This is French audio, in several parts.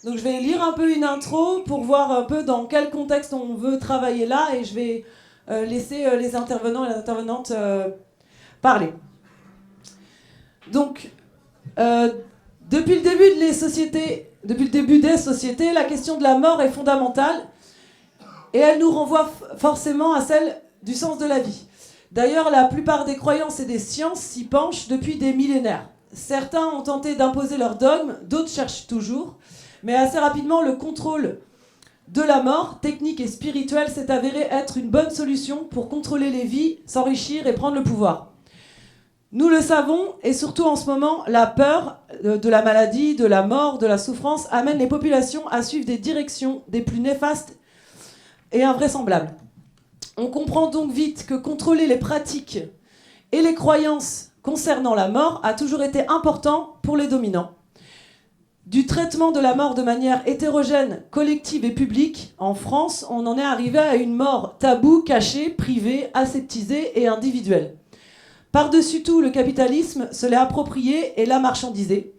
Donc je vais lire un peu une intro pour voir un peu dans quel contexte on veut travailler là, et je vais laisser les intervenants et les intervenantes parler. Donc, depuis le début des sociétés, la question de la mort est fondamentale, et elle nous renvoie forcément à celle du sens de la vie. D'ailleurs, la plupart des croyances et des sciences s'y penchent depuis des millénaires. Certains ont tenté d'imposer leurs dogmes, d'autres cherchent toujours, mais assez rapidement, le contrôle de la mort, technique et spirituelle, s'est avéré être une bonne solution pour contrôler les vies, s'enrichir et prendre le pouvoir. Nous le savons, et surtout en ce moment, la peur de la maladie, de la mort, de la souffrance amène les populations à suivre des directions des plus néfastes et invraisemblables. On comprend donc vite que contrôler les pratiques et les croyances concernant la mort a toujours été important pour les dominants. Du traitement de la mort de manière hétérogène, collective et publique, en France, on en est arrivé à une mort taboue, cachée, privée, aseptisée et individuelle. Par-dessus tout, le capitalisme se l'est approprié et l'a marchandisé.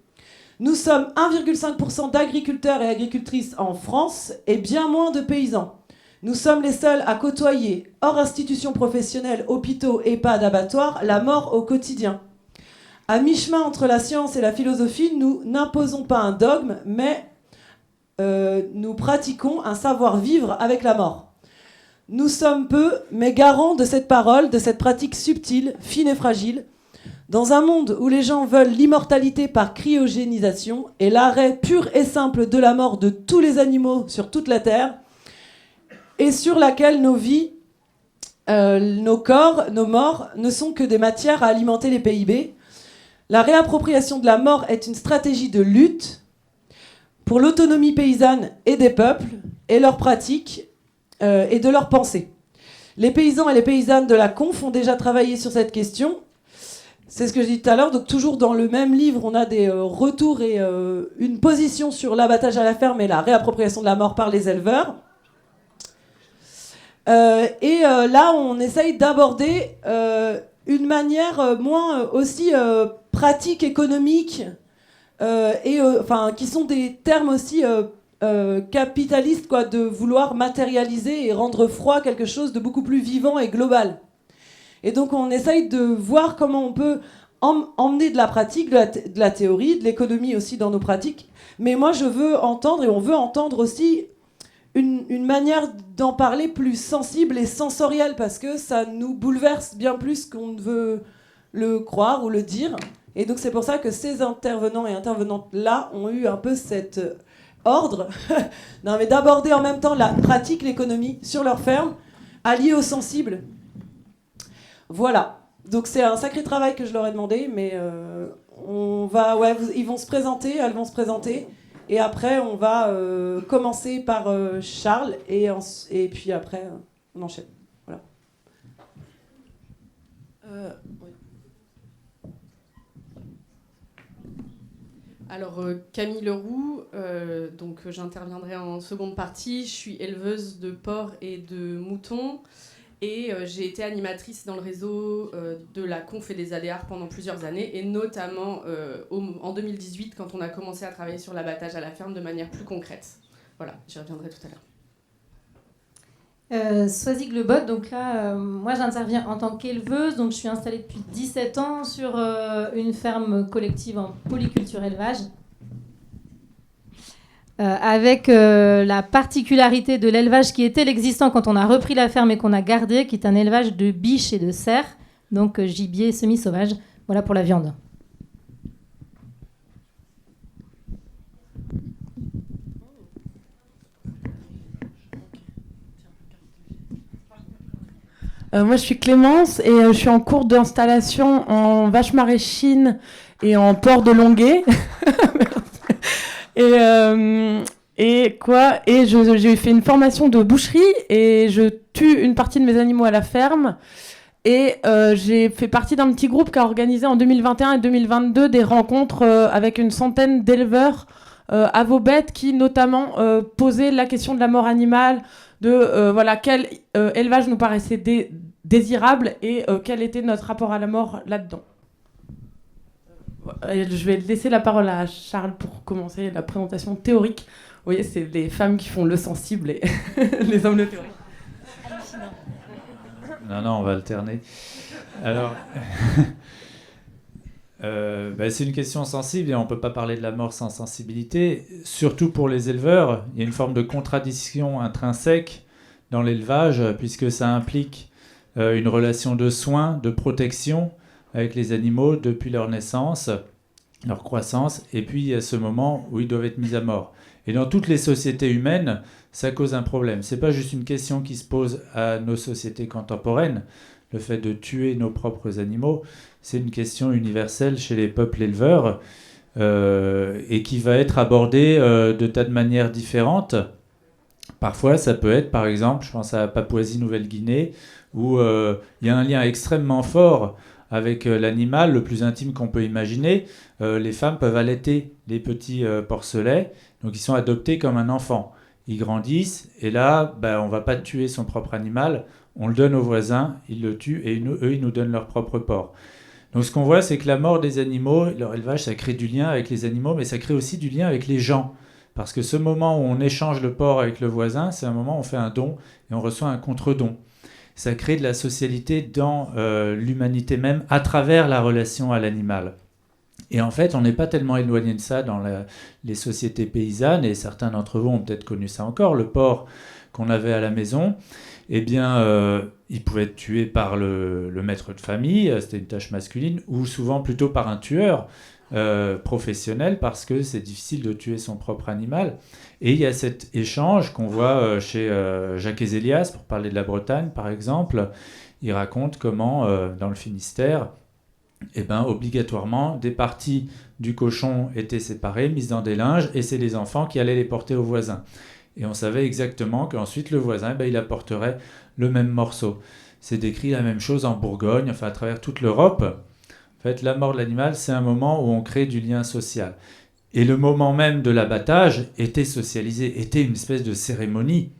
Nous sommes 1,5% d'agriculteurs et agricultrices en France et bien moins de paysans. Nous sommes les seuls à côtoyer, hors institutions professionnelles, hôpitaux, EHPAD, abattoirs, la mort au quotidien. À mi-chemin entre la science et la philosophie, nous n'imposons pas un dogme, mais nous pratiquons un savoir-vivre avec la mort. Nous sommes peu, mais garants de cette parole, de cette pratique subtile, fine et fragile. Dans un monde où les gens veulent l'immortalité par cryogénisation et l'arrêt pur et simple de la mort de tous les animaux sur toute la Terre, et sur laquelle nos vies, nos corps, nos morts ne sont que des matières à alimenter les PIB, la réappropriation de la mort est une stratégie de lutte pour l'autonomie paysanne et des peuples, et leurs pratiques et de leurs pensées. Les paysans et les paysannes de la Conf ont déjà travaillé sur cette question. C'est ce que je dis tout à l'heure. Donc toujours dans le même livre, on a des retours et une position sur l'abattage à la ferme et la réappropriation de la mort par les éleveurs. Là, on essaye d'aborder une manière moins aussi pratique, économique, qui sont des termes aussi capitalistes, quoi, de vouloir matérialiser et rendre froid quelque chose de beaucoup plus vivant et global. Et donc, on essaye de voir comment on peut emmener de la pratique, de la théorie, de l'économie aussi dans nos pratiques. Mais moi, je veux entendre, et on veut entendre aussi une manière d'en parler plus sensible et sensorielle, parce que ça nous bouleverse bien plus qu'on ne veut le croire ou le dire. Et donc c'est pour ça que ces intervenants et intervenantes-là ont eu un peu cet ordre non, mais d'aborder en même temps la pratique, l'économie sur leur ferme, alliée au sensible. Voilà. Donc c'est un sacré travail que je leur ai demandé, mais ils vont se présenter, elles vont se présenter. Et après, on va commencer par Charles, et puis après, on enchaîne. Voilà. Oui. Alors, Camille Leroux, donc j'interviendrai en seconde partie. Je suis éleveuse de porcs et de moutons. Et j'ai été animatrice dans le réseau de la Conf et des Aléares pendant plusieurs années, et notamment en 2018, quand on a commencé à travailler sur l'abattage à la ferme de manière plus concrète. Voilà, j'y reviendrai tout à l'heure. Soisig Lebot, donc là, moi j'interviens en tant qu'éleveuse, donc je suis installée depuis 17 ans sur une ferme collective en polyculture élevage. Avec la particularité de l'élevage qui était l'existant quand on a repris la ferme et qu'on a gardé, qui est un élevage de biches et de cerfs, donc gibier semi-sauvage. Voilà pour la viande. Moi, je suis Clémence et je suis en cours d'installation en vache maraîchine et en porc de Longuet. Et j'ai fait une formation de boucherie et je tue une partie de mes animaux à la ferme. Et j'ai fait partie d'un petit groupe qui a organisé en 2021 et 2022 des rencontres avec une centaine d'éleveurs à vos bêtes qui notamment posaient la question de la mort animale, de quel élevage nous paraissait désirable et quel était notre rapport à la mort là-dedans. je vais laisser la parole à Charles pour commencer la présentation théorique. Vous voyez, c'est les femmes qui font le sensible et les hommes le théorique. Non, on va alterner. Alors, c'est une question sensible et on ne peut pas parler de la mort sans sensibilité. Surtout pour les éleveurs, il y a une forme de contradiction intrinsèque dans l'élevage puisque ça implique une relation de soins, de protection avec les animaux depuis leur naissance, leur croissance, et puis il y a ce moment où ils doivent être mis à mort. Et dans toutes les sociétés humaines, ça cause un problème. Ce n'est pas juste une question qui se pose à nos sociétés contemporaines, le fait de tuer nos propres animaux, c'est une question universelle chez les peuples éleveurs et qui va être abordée de tas de manières différentes. Parfois, ça peut être, par exemple, je pense à Papouasie-Nouvelle-Guinée, où il y a un lien extrêmement fort avec l'animal le plus intime qu'on peut imaginer. Les femmes peuvent allaiter les petits porcelets, donc ils sont adoptés comme un enfant. Ils grandissent, et là, on ne va pas tuer son propre animal, on le donne aux voisins, ils le tuent, et eux, ils nous donnent leur propre porc. Donc ce qu'on voit, c'est que la mort des animaux, leur élevage, ça crée du lien avec les animaux, mais ça crée aussi du lien avec les gens. Parce que ce moment où on échange le porc avec le voisin, c'est un moment où on fait un don, et on reçoit un contre-don. Ça crée de la socialité dans l'humanité même, à travers la relation à l'animal. Et en fait, on n'est pas tellement éloigné de ça dans les sociétés paysannes, et certains d'entre vous ont peut-être connu ça encore. Le porc qu'on avait à la maison, il pouvait être tué par le maître de famille, c'était une tâche masculine, ou souvent plutôt par un tueur professionnel, parce que c'est difficile de tuer son propre animal. Et il y a cet échange qu'on voit chez Jacques Ezélias, pour parler de la Bretagne par exemple. Il raconte comment, dans le Finistère, obligatoirement, des parties du cochon étaient séparées, mises dans des linges, et c'est les enfants qui allaient les porter aux voisins. Et on savait exactement qu'ensuite le voisin, il apporterait le même morceau. C'est décrit la même chose en Bourgogne, enfin à travers toute l'Europe. En fait, la mort de l'animal, c'est un moment où on crée du lien social. Et le moment même de l'abattage était socialisé, était une espèce de cérémonie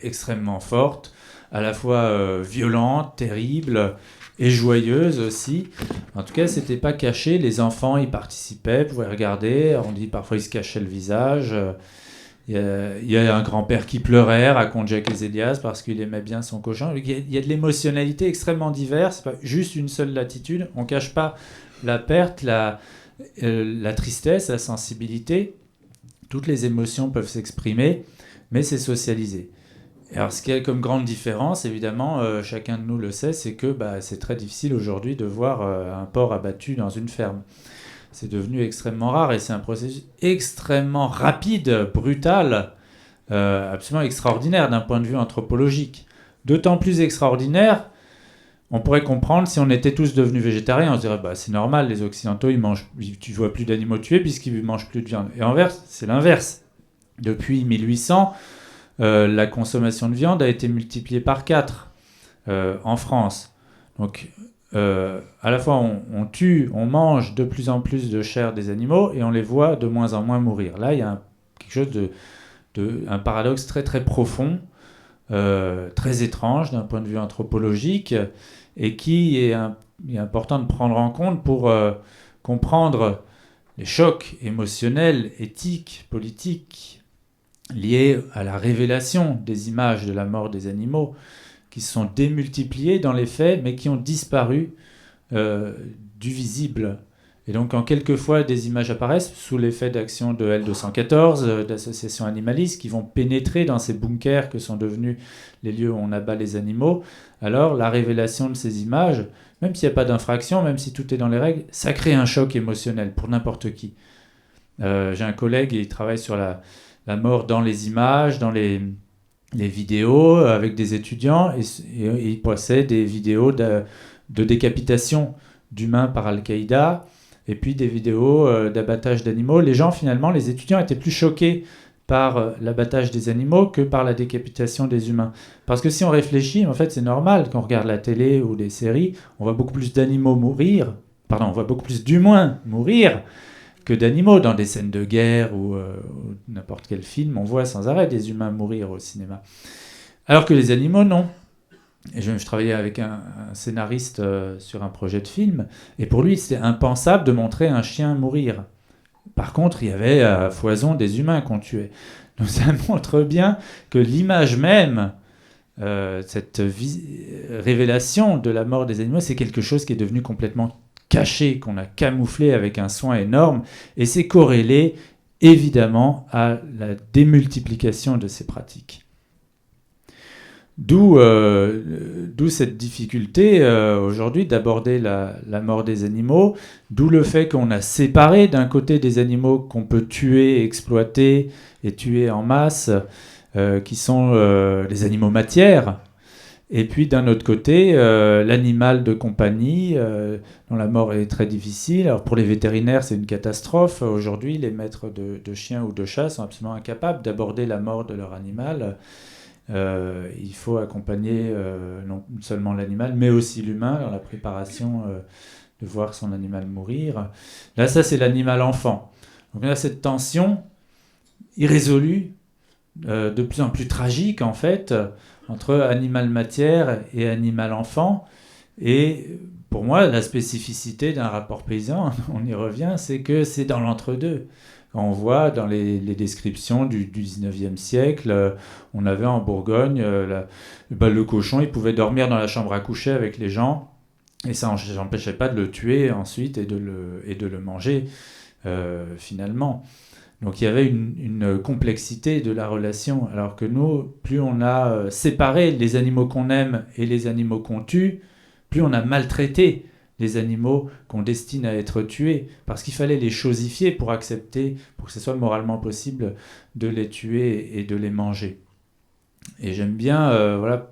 extrêmement forte, à la fois violente, terrible et joyeuse aussi. En tout cas, c'était pas caché. Les enfants y participaient, pouvaient regarder. On dit parfois ils se cachaient le visage. Il y a un grand-père qui pleurait, raconte Jacques Ezélias, parce qu'il aimait bien son cochon. Il y a de l'émotionnalité extrêmement diverse, pas juste une seule latitude. On ne cache pas la perte, la tristesse, la sensibilité. Toutes les émotions peuvent s'exprimer, mais c'est socialisé. Alors, ce qu'il y a comme grande différence, évidemment, chacun de nous le sait, c'est que c'est très difficile aujourd'hui de voir un porc abattu dans une ferme. C'est devenu extrêmement rare et c'est un processus extrêmement rapide, brutal, absolument extraordinaire d'un point de vue anthropologique. D'autant plus extraordinaire, on pourrait comprendre si on était tous devenus végétariens. On se dirait, c'est normal, les Occidentaux, tu ne vois plus d'animaux tués puisqu'ils ne mangent plus de viande. Et c'est l'inverse. Depuis 1800, la consommation de viande a été multipliée par 4 en France. Donc, à la fois on tue, on mange de plus en plus de chair des animaux et on les voit de moins en moins mourir. Là, il y a quelque chose un paradoxe très très profond, très étrange d'un point de vue anthropologique et qui est important de prendre en compte pour comprendre les chocs émotionnels, éthiques, politiques liés à la révélation des images de la mort des animaux qui se sont démultipliés dans les faits, mais qui ont disparu du visible. Et donc, quand quelquefois des images apparaissent, sous l'effet d'actions de L214, d'associations animalistes, qui vont pénétrer dans ces bunkers que sont devenus les lieux où on abat les animaux, alors la révélation de ces images, même s'il n'y a pas d'infraction, même si tout est dans les règles, ça crée un choc émotionnel pour n'importe qui. J'ai un collègue, il travaille sur la mort dans les images, dans les vidéos avec des étudiants et il possède des vidéos de décapitation d'humains par Al-Qaïda et puis des vidéos d'abattage d'animaux. Les gens, finalement, les étudiants étaient plus choqués par l'abattage des animaux que par la décapitation des humains. Parce que si on réfléchit, en fait, c'est normal, quand on regarde la télé ou des séries, on voit beaucoup plus d'animaux mourir, on voit beaucoup plus d'humains mourir que d'animaux. Dans des scènes de guerre ou n'importe quel film, on voit sans arrêt des humains mourir au cinéma. Alors que les animaux, non. Et je travaillais avec un scénariste sur un projet de film, et pour lui, c'était impensable de montrer un chien mourir. Par contre, il y avait à foison des humains qu'on tuait. Donc ça montre bien que l'image même, cette révélation de la mort des animaux, c'est quelque chose qui est devenu complètement caché, qu'on a camouflé avec un soin énorme, et c'est corrélé évidemment à la démultiplication de ces pratiques. D'où cette difficulté aujourd'hui d'aborder la mort des animaux, d'où le fait qu'on a séparé d'un côté des animaux qu'on peut tuer, exploiter et tuer en masse, qui sont les animaux matières, et puis d'un autre côté l'animal de compagnie dont la mort est très difficile. Alors pour les vétérinaires c'est une catastrophe. Aujourd'hui les maîtres de chiens ou de chats sont absolument incapables d'aborder la mort de leur animal. Il faut accompagner non seulement l'animal, mais aussi l'humain dans la préparation de voir son animal mourir. Là, ça, c'est l'animal enfant. Donc, on a cette tension irrésolue, de plus en plus tragique, en fait, entre animal matière et animal enfant. Et pour moi, la spécificité d'un rapport paysan, on y revient, c'est que c'est dans l'entre-deux. On voit dans les descriptions du 19e siècle, on avait en Bourgogne, le cochon, il pouvait dormir dans la chambre à coucher avec les gens, et ça n'empêchait pas de le tuer ensuite et de le manger, finalement. Donc il y avait une complexité de la relation, alors que nous, plus on a séparé les animaux qu'on aime et les animaux qu'on tue, plus on a maltraité les animaux qu'on destine à être tués, parce qu'il fallait les chosifier pour accepter, pour que ce soit moralement possible de les tuer et de les manger. Et j'aime bien, voilà,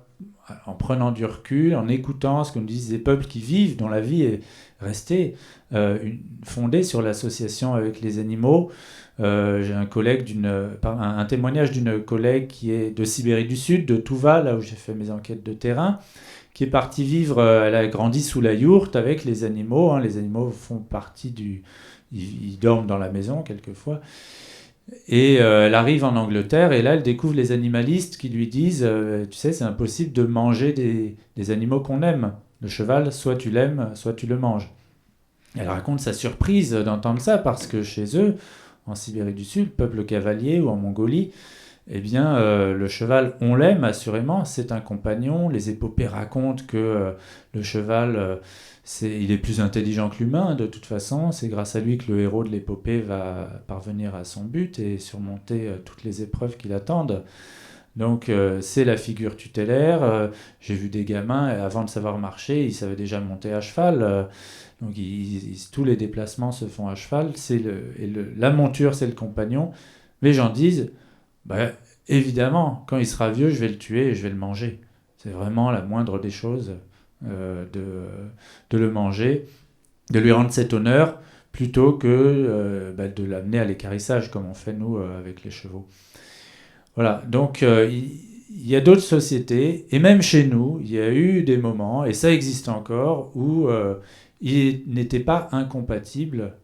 en prenant du recul, en écoutant ce que nous disent des peuples qui vivent, dont la vie est restée fondée sur l'association avec les animaux. J'ai un témoignage d'une collègue qui est de Sibérie du Sud, de Touva, là où j'ai fait mes enquêtes de terrain, qui est partie vivre, elle a grandi sous la yourte avec les animaux. Les animaux font partie ils dorment dans la maison quelquefois. Et elle arrive en Angleterre et là elle découvre les animalistes qui lui disent tu sais, c'est impossible de manger des animaux qu'on aime. Le cheval, soit tu l'aimes, soit tu le manges. Elle raconte sa surprise d'entendre ça parce que chez eux, en Sibérie du Sud, peuple cavalier ou en Mongolie, eh bien, le cheval, on l'aime assurément, c'est un compagnon. Les épopées racontent que le cheval, il est plus intelligent que l'humain, de toute façon. C'est grâce à lui que le héros de l'épopée va parvenir à son but et surmonter toutes les épreuves qui l'attendent. Donc, c'est la figure tutélaire. J'ai vu des gamins, avant de savoir marcher, ils savaient déjà monter à cheval. Donc, tous les déplacements se font à cheval. La monture, c'est le compagnon. Les gens disent... évidemment, quand il sera vieux, je vais le tuer et je vais le manger. C'est vraiment la moindre des choses de le manger, de lui rendre cet honneur, plutôt que de l'amener à l'équarrissage, comme on fait nous avec les chevaux. Voilà, donc il y a d'autres sociétés, et même chez nous, il y a eu des moments, et ça existe encore, où il n'était pas incompatible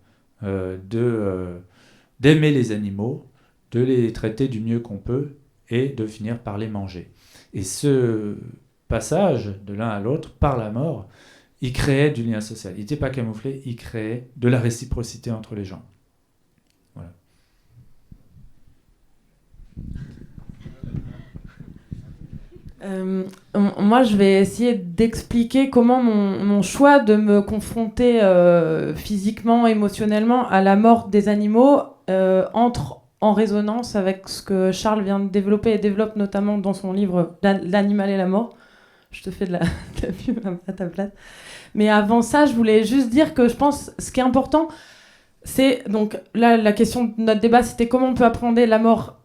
d'aimer les animaux, de les traiter du mieux qu'on peut et de finir par les manger. Et ce passage de l'un à l'autre, par la mort, il créait du lien social. Il n'était pas camouflé, il créait de la réciprocité entre les gens. Voilà. Moi, je vais essayer d'expliquer comment mon choix de me confronter physiquement, émotionnellement à la mort des animaux entre en résonance avec ce que Charles vient de développer et développe notamment dans son livre L'animal et la mort. Je te fais de la pub à ta place. Mais avant ça, je voulais juste dire que je pense ce qui est important, c'est donc là la question de notre débat, c'était comment on peut appréhender la mort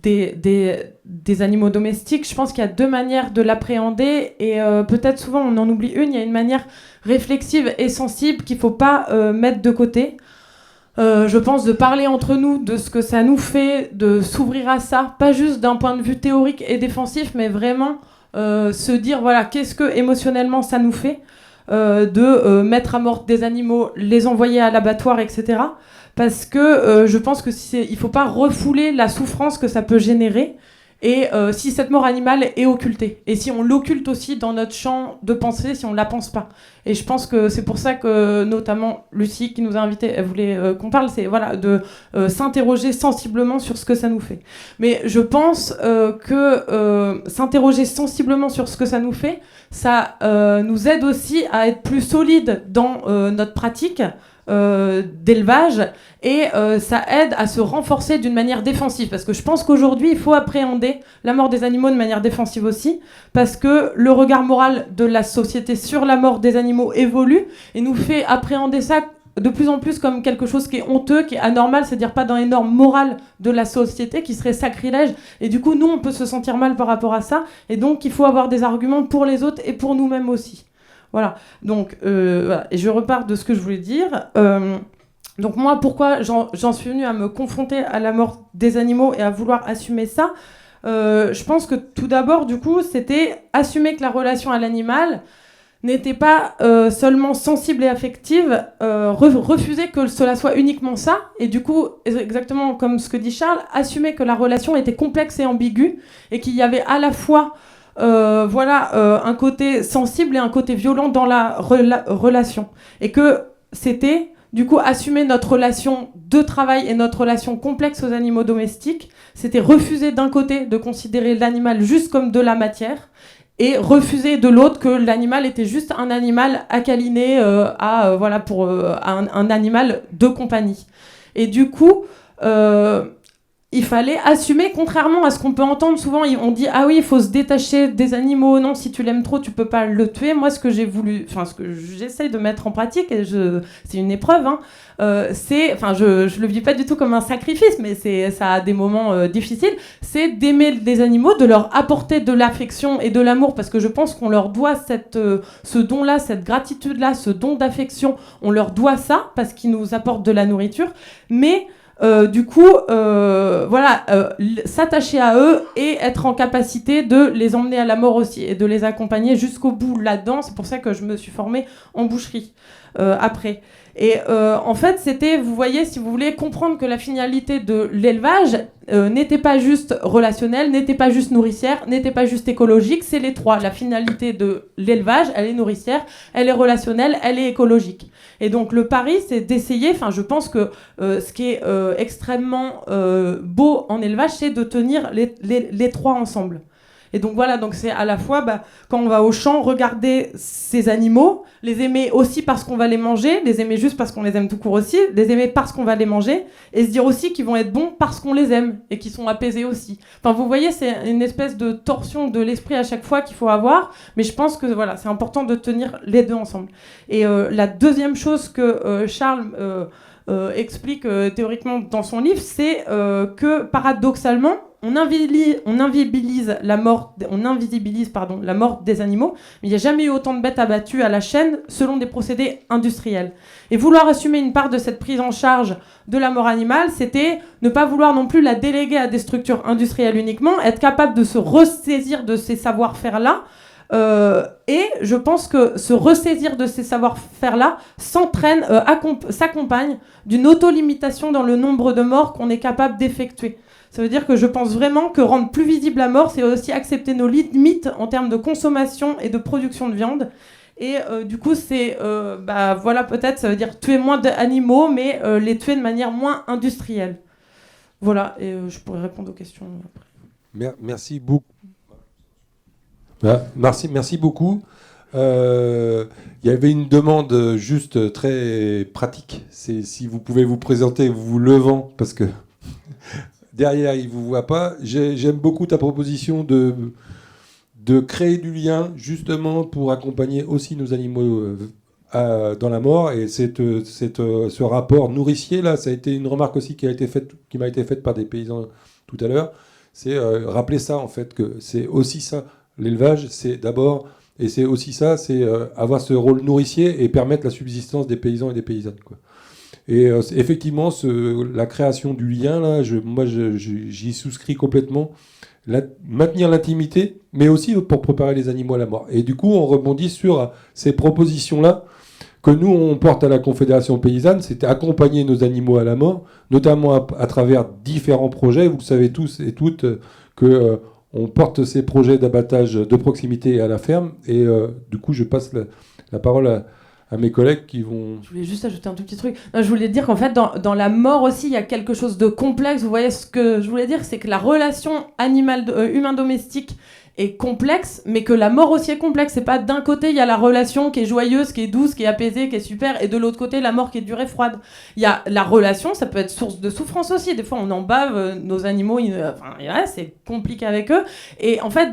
des animaux domestiques. Je pense qu'il y a deux manières de l'appréhender et peut-être souvent on en oublie une. Il y a une manière réflexive et sensible qu'il ne faut pas mettre de côté. Je pense de parler entre nous de ce que ça nous fait, de s'ouvrir à ça, pas juste d'un point de vue théorique et défensif, mais vraiment se dire voilà, qu'est-ce que émotionnellement ça nous fait de mettre à mort des animaux, les envoyer à l'abattoir, etc. Parce que je pense que il faut pas refouler la souffrance que ça peut générer et si cette mort animale est occultée, et si on l'occulte aussi dans notre champ de pensée, si on ne la pense pas. Et je pense que c'est pour ça que, notamment, Lucie, qui nous a invités, elle voulait qu'on parle, c'est voilà, de s'interroger sensiblement sur ce que ça nous fait. Mais je pense que s'interroger sensiblement sur ce que ça nous fait, ça nous aide aussi à être plus solide dans notre pratique d'élevage, et ça aide à se renforcer d'une manière défensive, parce que je pense qu'aujourd'hui il faut appréhender la mort des animaux de manière défensive aussi, parce que le regard moral de la société sur la mort des animaux évolue et nous fait appréhender ça de plus en plus comme quelque chose qui est honteux, qui est anormal, c'est-à-dire pas dans les normes morales de la société, qui serait sacrilège, et du coup nous on peut se sentir mal par rapport à ça, et donc il faut avoir des arguments pour les autres et pour nous-mêmes aussi. Voilà, donc voilà. Et je repars de ce que je voulais dire. Donc moi, pourquoi j'en suis venue à me confronter à la mort des animaux et à vouloir assumer ça, je pense que tout d'abord, du coup, c'était assumer que la relation à l'animal n'était pas seulement sensible et affective, refuser que cela soit uniquement ça, et du coup, exactement comme ce que dit Charles, assumer que la relation était complexe et ambiguë, et qu'il y avait à la fois un côté sensible et un côté violent dans la relation. Et que c'était, du coup, assumer notre relation de travail et notre relation complexe aux animaux domestiques. C'était refuser d'un côté de considérer l'animal juste comme de la matière, et refuser de l'autre que l'animal était juste un animal à câliner, un animal de compagnie. Et du coup, il fallait assumer, contrairement à ce qu'on peut entendre souvent, on dit ah oui, il faut se détacher des animaux, non, si tu l'aimes trop, tu peux pas le tuer. Moi, ce que j'essaye de mettre en pratique, et c'est une épreuve, hein, je le vis pas du tout comme un sacrifice, mais ça a des moments difficiles, c'est d'aimer des animaux, de leur apporter de l'affection et de l'amour, parce que je pense qu'on leur doit ce don-là, cette gratitude-là, ce don d'affection, on leur doit ça, parce qu'ils nous apportent de la nourriture, mais s'attacher à eux et être en capacité de les emmener à la mort aussi et de les accompagner jusqu'au bout là-dedans. C'est pour ça que je me suis formée en boucherie après. Et en fait, c'était, vous voyez, si vous voulez comprendre que la finalité de l'élevage n'était pas juste relationnelle, n'était pas juste nourricière, n'était pas juste écologique, c'est les trois. La finalité de l'élevage, elle est nourricière, elle est relationnelle, elle est écologique. Et donc le pari, c'est d'essayer, je pense que ce qui est extrêmement beau en élevage, c'est de tenir les trois ensemble. Et donc voilà, donc c'est à la fois, quand on va au champ, regarder ces animaux, les aimer aussi parce qu'on va les manger, les aimer juste parce qu'on les aime tout court aussi, les aimer parce qu'on va les manger, et se dire aussi qu'ils vont être bons parce qu'on les aime, et qu'ils sont apaisés aussi. Vous voyez, c'est une espèce de torsion de l'esprit à chaque fois qu'il faut avoir, mais je pense que voilà, c'est important de tenir les deux ensemble. Et la deuxième chose que Charles explique théoriquement dans son livre, c'est que paradoxalement, on invisibilise la mort des animaux, mais il n'y a jamais eu autant de bêtes abattues à la chaîne selon des procédés industriels. Et vouloir assumer une part de cette prise en charge de la mort animale, c'était ne pas vouloir non plus la déléguer à des structures industrielles uniquement, être capable de se ressaisir de ces savoir-faire-là. Et je pense que se ressaisir de ces savoir-faire-là s'accompagne d'une auto-limitation dans le nombre de morts qu'on est capable d'effectuer. Ça veut dire que je pense vraiment que rendre plus visible la mort, c'est aussi accepter nos limites en termes de consommation et de production de viande. Et du coup, c'est, peut-être, ça veut dire tuer moins d'animaux, mais les tuer de manière moins industrielle. Voilà, et je pourrais répondre aux questions après. Merci beaucoup. Merci beaucoup. Il y avait une demande juste très pratique. C'est si vous pouvez vous présenter vous levant, parce que derrière, il ne vous voit pas. J'aime beaucoup ta proposition de créer du lien, justement, pour accompagner aussi nos animaux dans la mort. Et ce rapport nourricier, là, ça a été une remarque aussi qui m'a été faite par des paysans tout à l'heure. C'est rappeler ça, en fait, que c'est aussi ça. L'élevage, c'est d'abord, et c'est aussi ça, c'est avoir ce rôle nourricier et permettre la subsistance des paysans et des paysannes, quoi. Et effectivement, la création du lien, là, j'y souscris complètement. Maintenir l'intimité, mais aussi pour préparer les animaux à la mort. Et du coup, on rebondit sur ces propositions-là que nous, on porte à la Confédération paysanne, c'est accompagner nos animaux à la mort, notamment à travers différents projets. Vous le savez tous et toutes que on porte ces projets d'abattage de proximité à la ferme. Et du coup, je passe la parole à mes collègues qui vont... Je voulais juste ajouter un tout petit truc. Non, je voulais dire qu'en fait, dans la mort aussi, il y a quelque chose de complexe. Vous voyez, ce que je voulais dire, c'est que la relation humain-domestique est complexe, mais que la mort aussi est complexe. C'est pas d'un côté, il y a la relation qui est joyeuse, qui est douce, qui est apaisée, qui est super, et de l'autre côté, la mort qui est dure et froide. Il y a la relation, ça peut être source de souffrance aussi. Des fois, on en bave, nos animaux, c'est compliqué avec eux. Et en fait,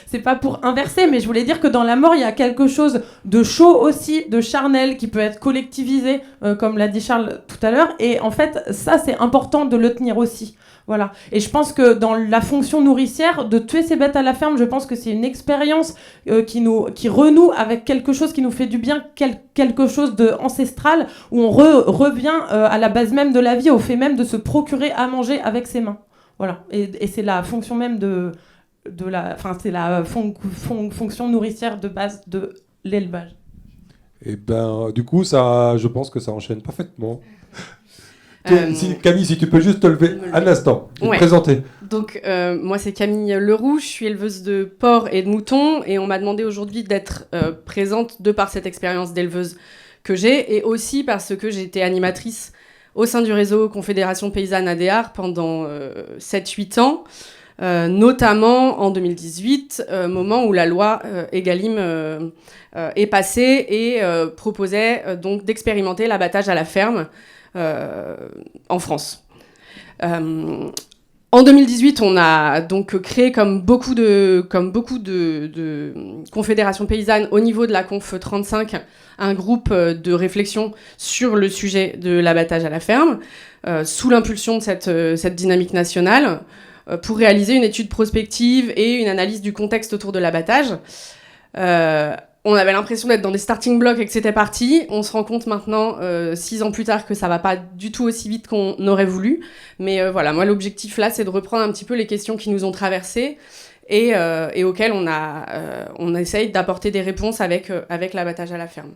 c'est pas pour inverser, mais je voulais dire que dans la mort, il y a quelque chose de chaud aussi, de charnel, qui peut être collectivisé, comme l'a dit Charles tout à l'heure. Et en fait, ça, c'est important de le tenir aussi. Voilà. Et je pense que dans la fonction nourricière, de tuer ces bêtes à la ferme, je pense que c'est une expérience qui renoue avec quelque chose qui nous fait du bien, quelque chose d'ancestral, où on revient à la base même de la vie, au fait même de se procurer à manger avec ses mains. Voilà. Et c'est la fonction même c'est la fonction nourricière de base de l'élevage. Et ben, du coup, je pense que ça enchaîne parfaitement. Camille, si tu peux juste te lever un instant et te présenter. Donc, moi, c'est Camille Leroux, je suis éleveuse de porcs et de moutons, et on m'a demandé aujourd'hui d'être présente de par cette expérience d'éleveuse que j'ai, et aussi parce que j'ai été animatrice au sein du réseau Confédération Paysanne ADR pendant 7-8 ans, notamment en 2018, moment où la loi Egalim est passée et proposait donc d'expérimenter l'abattage à la ferme en France. En 2018, on a donc créé, comme beaucoup de confédérations paysannes au niveau de la Conf 35, un groupe de réflexion sur le sujet de l'abattage à la ferme, sous l'impulsion de cette dynamique nationale, pour réaliser une étude prospective et une analyse du contexte autour de l'abattage. On avait l'impression d'être dans des starting blocks et que c'était parti. On se rend compte maintenant, 6 ans plus tard, que ça va pas du tout aussi vite qu'on aurait voulu. Mais voilà, moi, l'objectif là, c'est de reprendre un petit peu les questions qui nous ont traversées et auxquelles on essaye d'apporter des réponses avec l'abattage à la ferme.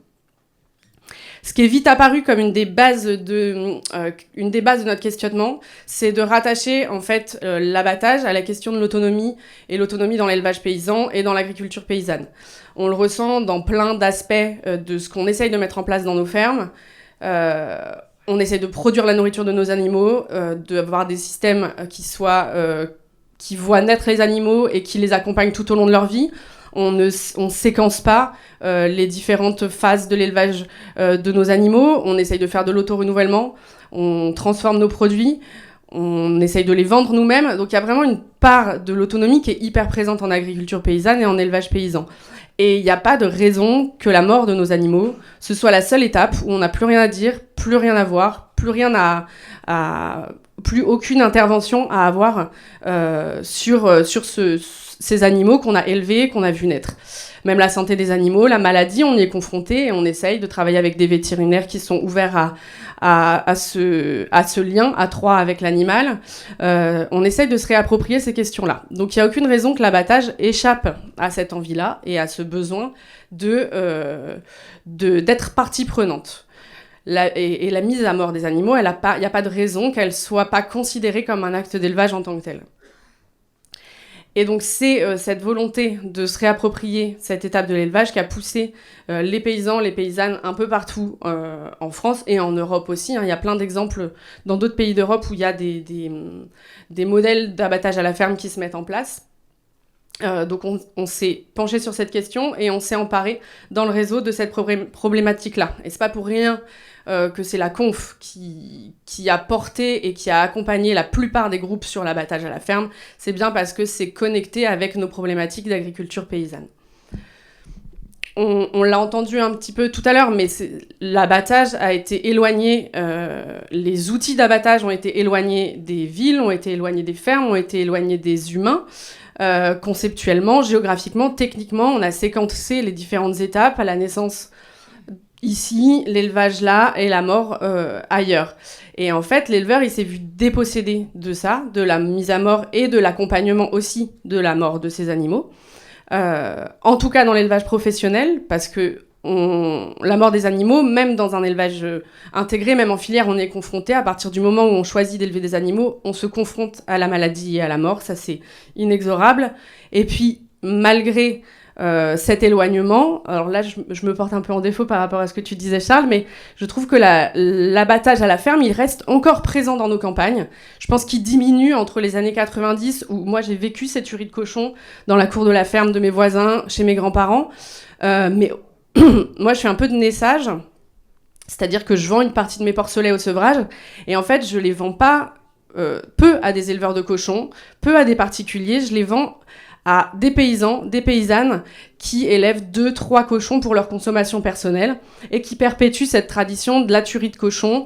Ce qui est vite apparu comme une des bases de notre questionnement, c'est de rattacher en fait l'abattage à la question de l'autonomie, et l'autonomie dans l'élevage paysan et dans l'agriculture paysanne. On le ressent dans plein d'aspects de ce qu'on essaye de mettre en place dans nos fermes. On essaye de produire la nourriture de nos animaux, d'avoir des systèmes qui voient naître les animaux et qui les accompagnent tout au long de leur vie. On ne séquence pas les différentes phases de l'élevage de nos animaux. On essaye de faire de l'auto-renouvellement. On transforme nos produits. On essaye de les vendre nous-mêmes. Donc il y a vraiment une part de l'autonomie qui est hyper présente en agriculture paysanne et en élevage paysan. Et il n'y a pas de raison que la mort de nos animaux, ce soit la seule étape où on n'a plus rien à dire, plus rien à voir, plus aucune intervention à avoir sur ces animaux qu'on a élevés, qu'on a vus naître. Même la santé des animaux, la maladie, on y est confronté et on essaye de travailler avec des vétérinaires qui sont ouverts à ce lien à trois avec l'animal. On essaye de se réapproprier ces questions-là. Donc il n'y a aucune raison que l'abattage échappe à cette envie-là et à ce besoin d'être partie prenante. La mise à mort des animaux, il n'y a pas de raison qu'elle ne soit pas considérée comme un acte d'élevage en tant que tel. Et donc c'est cette volonté de se réapproprier cette étape de l'élevage qui a poussé les paysans, les paysannes un peu partout en France et en Europe aussi. Il y a plein d'exemples dans d'autres pays d'Europe où il y a des modèles d'abattage à la ferme qui se mettent en place. Donc on s'est penché sur cette question et on s'est emparé dans le réseau de cette problématique-là. Et c'est pas pour rien que c'est la Conf qui a porté et qui a accompagné la plupart des groupes sur l'abattage à la ferme. C'est bien parce que c'est connecté avec nos problématiques d'agriculture paysanne. On l'a entendu un petit peu tout à l'heure, mais l'abattage a été éloigné, les outils d'abattage ont été éloignés des villes, ont été éloignés des fermes, ont été éloignés des humains. Conceptuellement, géographiquement, techniquement, on a séquencé les différentes étapes à la naissance ici, l'élevage là et la mort ailleurs. Et en fait, l'éleveur, il s'est vu dépossédé de ça, de la mise à mort et de l'accompagnement aussi de la mort de ces animaux. En tout cas dans l'élevage professionnel, parce que la mort des animaux, même dans un élevage intégré, même en filière, on est confronté. À partir du moment où on choisit d'élever des animaux, on se confronte à la maladie et à la mort, ça c'est inexorable. Et puis, malgré cet éloignement, alors là je me porte un peu en défaut par rapport à ce que tu disais Charles, mais je trouve que l'abattage à la ferme, il reste encore présent dans nos campagnes. Je pense qu'il diminue entre les années 90, où moi j'ai vécu cette tuerie de cochons dans la cour de la ferme de mes voisins, chez mes grands-parents, mais moi je fais un peu de naissage, c'est-à-dire que je vends une partie de mes porcelets au sevrage, et en fait je les vends pas peu à des éleveurs de cochons, peu à des particuliers, je les vends à des paysans, des paysannes qui élèvent 2-3 cochons pour leur consommation personnelle et qui perpétuent cette tradition de la tuerie de cochons.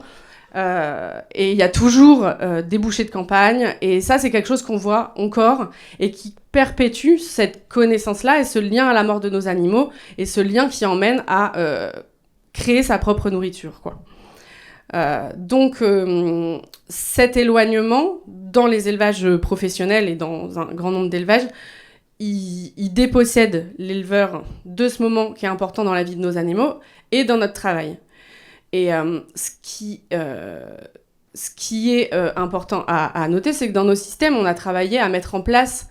Et il y a toujours des bouchers de campagne, et ça c'est quelque chose qu'on voit encore et qui perpétue cette connaissance-là et ce lien à la mort de nos animaux et ce lien qui emmène à créer sa propre nourriture, quoi. Donc cet éloignement dans les élevages professionnels et dans un grand nombre d'élevages, il dépossède l'éleveur de ce moment qui est important dans la vie de nos animaux et dans notre travail. Et ce qui est important à noter, c'est que dans nos systèmes, on a travaillé à mettre en place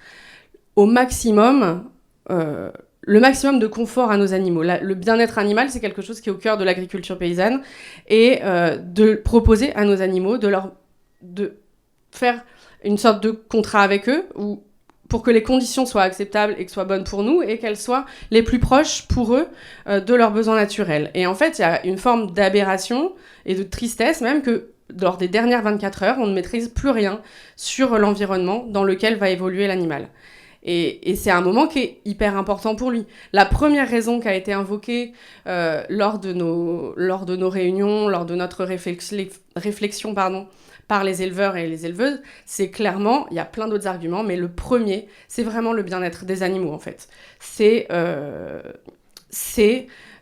au maximum le maximum de confort à nos animaux. Le bien-être animal, c'est quelque chose qui est au cœur de l'agriculture paysanne, et de proposer à nos animaux de faire une sorte de contrat avec eux, pour que les conditions soient acceptables et que soient bonnes pour nous, et qu'elles soient les plus proches pour eux de leurs besoins naturels. Et en fait, il y a une forme d'aberration et de tristesse même que lors des dernières 24 heures, on ne maîtrise plus rien sur l'environnement dans lequel va évoluer l'animal. Et c'est un moment qui est hyper important pour lui. La première raison qui a été invoquée lors de nos réunions, lors de notre réflexion, par les éleveurs et les éleveuses, c'est clairement, il y a plein d'autres arguments, mais le premier, c'est vraiment le bien-être des animaux, en fait. C'est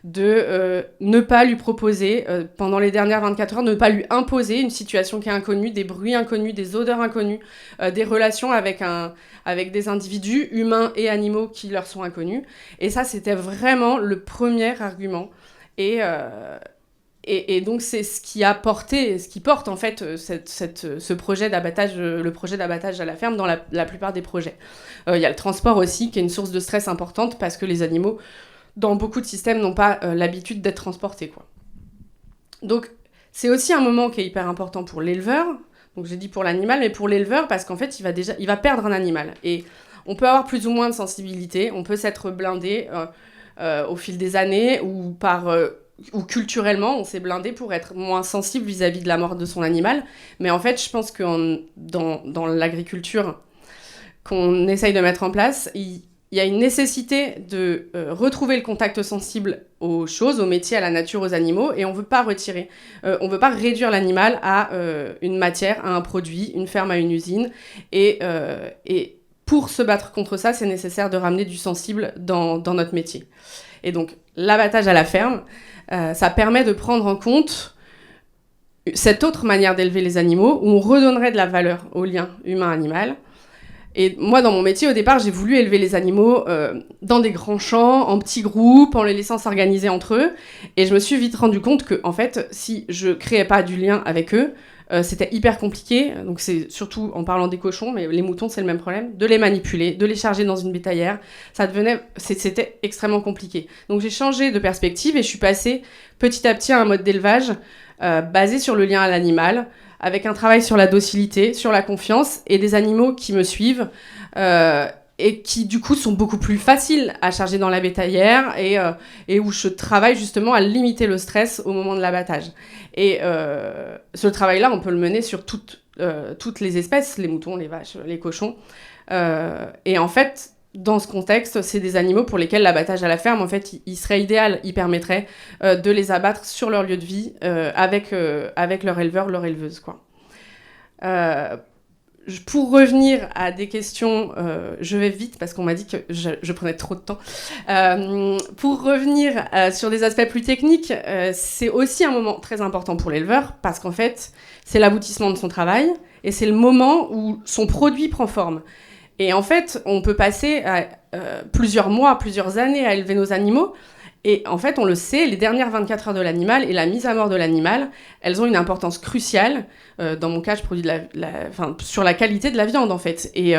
de ne pas lui proposer, pendant les dernières 24 heures, ne pas lui imposer une situation qui est inconnue, des bruits inconnus, des odeurs inconnues, des relations avec des individus humains et animaux qui leur sont inconnus. Et ça, c'était vraiment le premier argument. Et donc c'est ce qui porte en fait ce projet d'abattage, le projet d'abattage à la ferme dans la plupart des projets. Il y a le transport aussi qui est une source de stress importante parce que les animaux dans beaucoup de systèmes n'ont pas l'habitude d'être transportés, quoi. Donc c'est aussi un moment qui est hyper important pour l'éleveur. Donc j'ai dit pour l'animal, mais pour l'éleveur parce qu'en fait il va perdre un animal. Et on peut avoir plus ou moins de sensibilité, on peut s'être blindé au fil des années ou culturellement, on s'est blindé pour être moins sensible vis-à-vis de la mort de son animal. Mais en fait, je pense que dans l'agriculture qu'on essaye de mettre en place, il y a une nécessité de retrouver le contact sensible aux choses, aux métiers, à la nature, aux animaux, et on ne veut pas réduire l'animal à une matière, à un produit, une ferme à une usine. Et pour se battre contre ça, c'est nécessaire de ramener du sensible dans notre métier. Et donc, l'abattage à la ferme, ça permet de prendre en compte cette autre manière d'élever les animaux, où on redonnerait de la valeur au lien humain-animal. Et moi, dans mon métier, au départ, j'ai voulu élever les animaux dans des grands champs, en petits groupes, en les laissant s'organiser entre eux. Et je me suis vite rendu compte que, en fait, si je créais pas du lien avec eux, c'était hyper compliqué. Donc c'est surtout en parlant des cochons, mais les moutons, c'est le même problème. De les manipuler, de les charger dans une bétaillère, c'était extrêmement compliqué. Donc j'ai changé de perspective et je suis passée petit à petit à un mode d'élevage basé sur le lien à l'animal, avec un travail sur la docilité, sur la confiance, et des animaux qui me suivent, et qui du coup sont beaucoup plus faciles à charger dans la bétaillère, et où je travaille justement à limiter le stress au moment de l'abattage. Et ce travail-là, on peut le mener sur toutes les espèces, les moutons, les vaches, les cochons. Et en fait, dans ce contexte, c'est des animaux pour lesquels l'abattage à la ferme, en fait, il serait idéal, il permettrait de les abattre sur leur lieu de vie, avec leur éleveur, leur éleveuse, quoi. Pour revenir à des questions, je vais vite parce qu'on m'a dit que je prenais trop de temps. Pour revenir sur des aspects plus techniques, c'est aussi un moment très important pour l'éleveur parce qu'en fait, c'est l'aboutissement de son travail et c'est le moment où son produit prend forme. Et en fait, on peut passer plusieurs mois, plusieurs années à élever nos animaux Et en fait, on le sait, les dernières 24 heures de l'animal et la mise à mort de l'animal, elles ont une importance cruciale. Dans mon cas, je produis sur la qualité de la viande, en fait. Et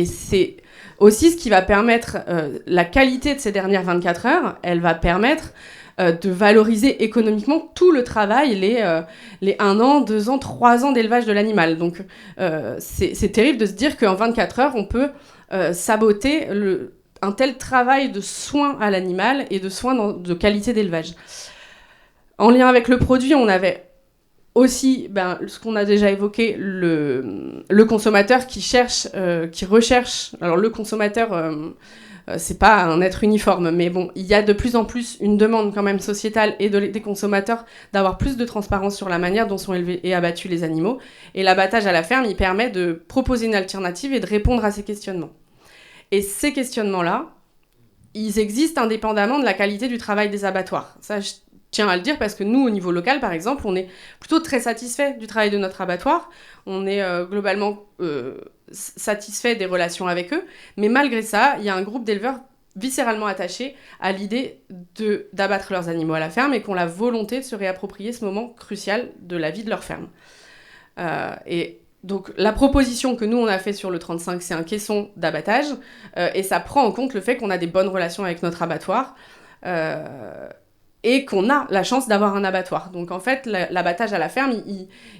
c'est aussi ce qui va permettre la qualité de ces dernières 24 heures, elle va permettre de valoriser économiquement tout le travail, les 1 an, 2 ans, 3 ans d'élevage de l'animal. Donc, c'est terrible de se dire qu'en 24 heures, on peut saboter un tel travail de soins à l'animal et de soins de qualité d'élevage. En lien avec le produit, on avait aussi ce qu'on a déjà évoqué, le consommateur qui recherche. Alors le consommateur, c'est pas un être uniforme, mais bon, il y a de plus en plus une demande quand même sociétale et des consommateurs d'avoir plus de transparence sur la manière dont sont élevés et abattus les animaux. Et l'abattage à la ferme, il permet de proposer une alternative et de répondre à ces questionnements. Et ces questionnements-là, ils existent indépendamment de la qualité du travail des abattoirs. Ça, je tiens à le dire parce que nous, au niveau local, par exemple, on est plutôt très satisfait du travail de notre abattoir. On est globalement satisfait des relations avec eux. Mais malgré ça, il y a un groupe d'éleveurs viscéralement attachés à l'idée d'abattre leurs animaux à la ferme et qui ont la volonté de se réapproprier ce moment crucial de la vie de leur ferme. Et donc la proposition que nous on a fait sur le 35, c'est un caisson d'abattage et ça prend en compte le fait qu'on a des bonnes relations avec notre abattoir et qu'on a la chance d'avoir un abattoir. Donc en fait, l'abattage à la ferme,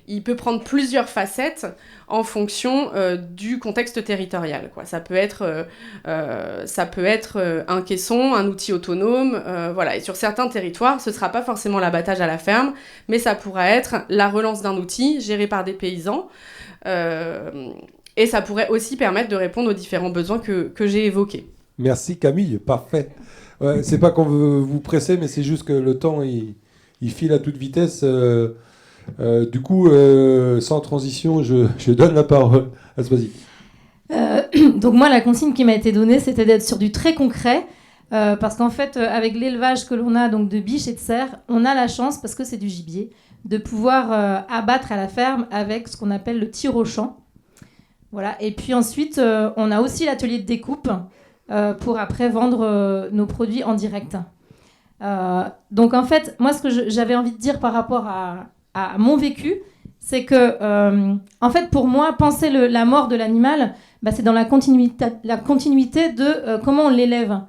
il peut prendre plusieurs facettes en fonction du contexte territorial, quoi. Ça peut être un caisson, un outil autonome, voilà. Et sur certains territoires, ce ne sera pas forcément l'abattage à la ferme, mais ça pourra être la relance d'un outil géré par des paysans. Et ça pourrait aussi permettre de répondre aux différents besoins que j'ai évoqués. Merci Camille, parfait. Ouais, c'est pas qu'on veut vous presser, mais c'est juste que le temps il file à toute vitesse. Du coup, sans transition, je donne la parole à Swazik. Donc moi, la consigne qui m'a été donnée, c'était d'être sur du très concret, parce qu'en fait, avec l'élevage que l'on a donc de biches et de cerfs, on a la chance, parce que c'est du gibier, de pouvoir abattre à la ferme avec ce qu'on appelle le tir au champ. Voilà. Et puis ensuite, on a aussi l'atelier de découpe pour après vendre nos produits en direct. Donc en fait, moi, ce que j'avais envie de dire par rapport à mon vécu, c'est que, en fait, pour moi, penser la mort de l'animal, c'est dans la continuité de comment on l'élève.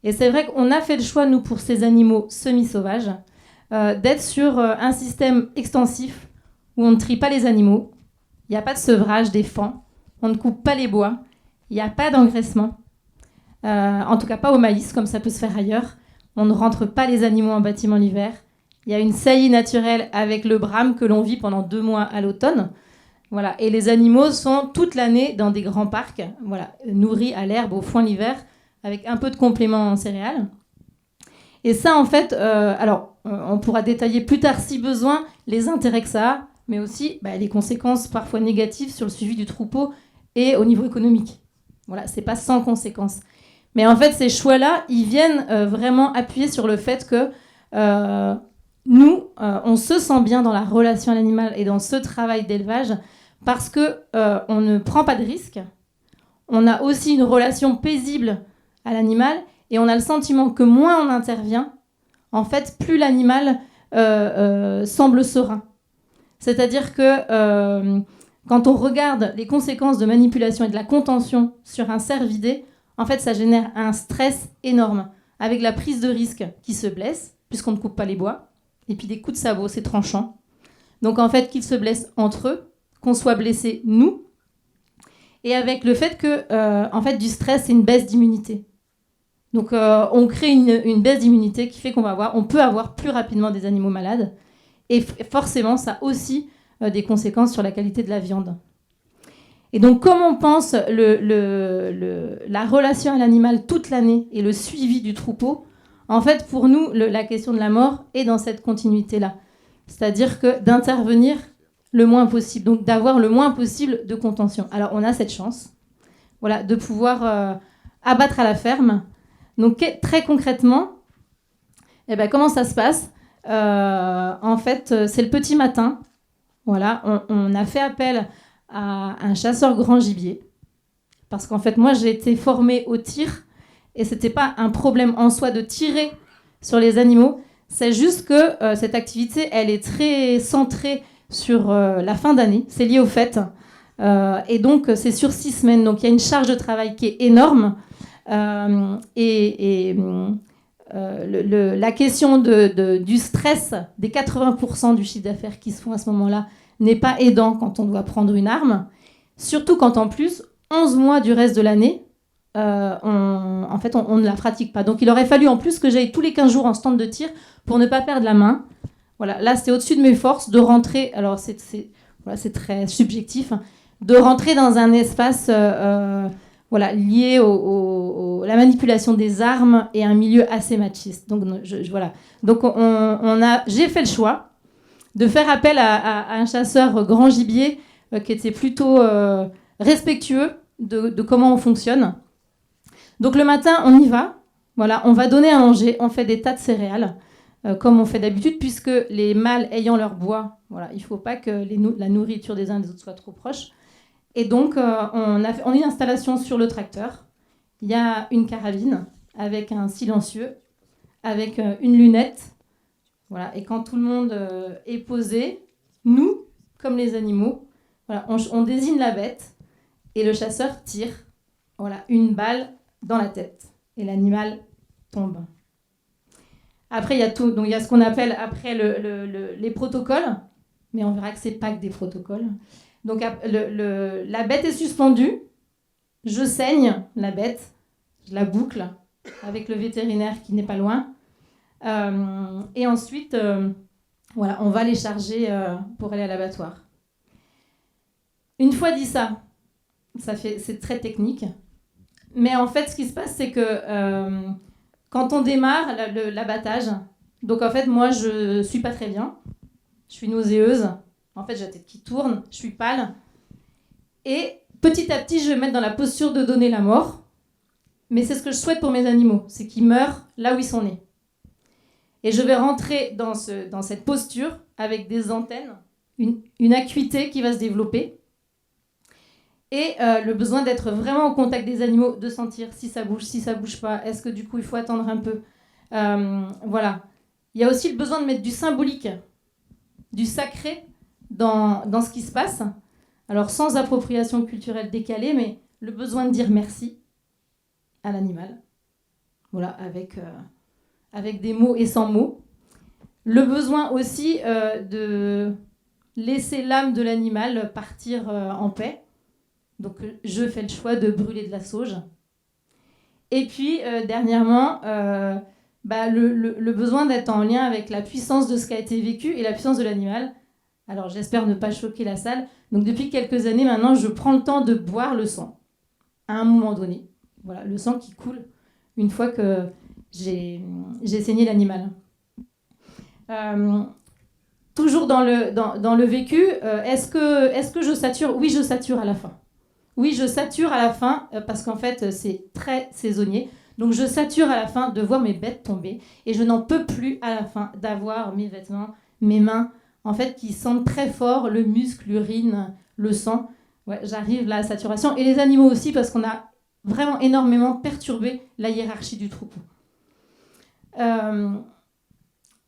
Et c'est vrai qu'on a fait le choix, nous, pour ces animaux semi-sauvages, d'être sur un système extensif où on ne trie pas les animaux, il n'y a pas de sevrage des fans, on ne coupe pas les bois, il n'y a pas d'engraissement, en tout cas pas au maïs comme ça peut se faire ailleurs, on ne rentre pas les animaux en bâtiment l'hiver, il y a une saillie naturelle avec le brame que l'on vit pendant 2 mois à l'automne, voilà. Et les animaux sont toute l'année dans des grands parcs, voilà, nourris à l'herbe au foin l'hiver avec un peu de compléments en céréales. Et ça, en fait, on pourra détailler plus tard, si besoin, les intérêts que ça a, mais aussi les conséquences parfois négatives sur le suivi du troupeau et au niveau économique. Voilà, c'est pas sans conséquences. Mais en fait, ces choix-là, ils viennent vraiment appuyer sur le fait que nous, on se sent bien dans la relation à l'animal et dans ce travail d'élevage parce qu'on ne prend pas de risques. On a aussi une relation paisible à l'animal et on a le sentiment que moins on intervient, en fait, plus l'animal semble serein. C'est-à-dire que quand on regarde les conséquences de manipulation et de la contention sur un cervidé, en fait, ça génère un stress énorme, avec la prise de risque qui se blesse, puisqu'on ne coupe pas les bois, et puis des coups de sabot, c'est tranchant. Donc, en fait, qu'ils se blessent entre eux, qu'on soit blessés, nous, et avec le fait que, en fait, du stress, c'est une baisse d'immunité. Donc, on crée une baisse d'immunité qui fait on peut avoir plus rapidement des animaux malades, et forcément, ça a aussi des conséquences sur la qualité de la viande. Et donc, comme on pense la relation à l'animal toute l'année et le suivi du troupeau, en fait, pour nous, la question de la mort est dans cette continuité-là. C'est-à-dire que d'intervenir le moins possible, donc d'avoir le moins possible de contention. Alors, on a cette chance, voilà, de pouvoir abattre à la ferme. Donc, très concrètement, comment ça se passe ? En fait, c'est le petit matin. Voilà, on a fait appel à un chasseur grand gibier. Parce qu'en fait, moi, j'ai été formée au tir. Et ce n'était pas un problème en soi de tirer sur les animaux. C'est juste que cette activité, elle est très centrée sur la fin d'année. C'est lié aux fêtes. Et donc, c'est sur 6 semaines. Donc, il y a une charge de travail qui est énorme. La question du stress des 80% du chiffre d'affaires qui se font à ce moment-là n'est pas aidant quand on doit prendre une arme. Surtout quand, en plus, 11 mois du reste de l'année, on ne la pratique pas. Donc, il aurait fallu en plus que j'aille tous les 15 jours en stand de tir pour ne pas perdre la main. Voilà, là, c'est au-dessus de mes forces de rentrer. Alors, c'est très subjectif, hein, de rentrer dans un espace lié à la manipulation des armes et un milieu assez machiste. Donc, voilà. Donc, j'ai fait le choix de faire appel à un chasseur grand gibier qui était plutôt respectueux de comment on fonctionne. Donc, le matin, on y va. Voilà, on va donner à manger. On fait des tas de céréales, comme on fait d'habitude, puisque les mâles ayant leur bois, voilà, il ne faut pas que la nourriture des uns et des autres soit trop proche. Et donc, on a une installation sur le tracteur. Il y a une carabine avec un silencieux, avec une lunette. Voilà. Et quand tout le monde est posé, nous, comme les animaux, voilà, on désigne la bête et le chasseur tire une balle dans la tête. Et l'animal tombe. Après, il y a tout. Donc, il y a ce qu'on appelle après les protocoles. Mais on verra que ce n'est pas que des protocoles. Donc, la bête est suspendue. Je saigne la bête. Je la boucle avec le vétérinaire qui n'est pas loin. Et ensuite, on va les charger pour aller à l'abattoir. Une fois dit ça, c'est très technique. Mais en fait, ce qui se passe, c'est que quand on démarre l'abattage, donc en fait, moi, je suis pas très bien. Je suis nauséeuse. En fait, j'ai la tête qui tourne, je suis pâle. Et petit à petit, je vais me mettre dans la posture de donner la mort. Mais c'est ce que je souhaite pour mes animaux, c'est qu'ils meurent là où ils sont nés. Et je vais rentrer dans cette posture avec des antennes, une acuité qui va se développer. Et le besoin d'être vraiment au contact des animaux, de sentir si ça bouge pas, est-ce que du coup il faut attendre un peu. Voilà. Il y a aussi le besoin de mettre du symbolique, du sacré dans ce qui se passe. Alors sans appropriation culturelle décalée, mais le besoin de dire merci à l'animal. Voilà, avec des mots et sans mots. Le besoin aussi de laisser l'âme de l'animal partir en paix. Donc, je fais le choix de brûler de la sauge. Et puis, dernièrement, le besoin d'être en lien avec la puissance de ce qui a été vécu et la puissance de l'animal. Alors, j'espère ne pas choquer la salle. Donc, depuis quelques années, maintenant, je prends le temps de boire le sang. À un moment donné. Voilà, le sang qui coule une fois que j'ai saigné l'animal. Toujours dans le vécu, est-ce que je sature ? Oui, je sature à la fin. Oui, je sature à la fin parce qu'en fait, c'est très saisonnier. Donc, je sature à la fin de voir mes bêtes tomber. Et je n'en peux plus à la fin d'avoir mes vêtements, mes mains, en fait, qui sentent très fort le muscle, l'urine, le sang. Ouais, j'arrive là à la saturation. Et les animaux aussi, parce qu'on a vraiment énormément perturbé la hiérarchie du troupeau.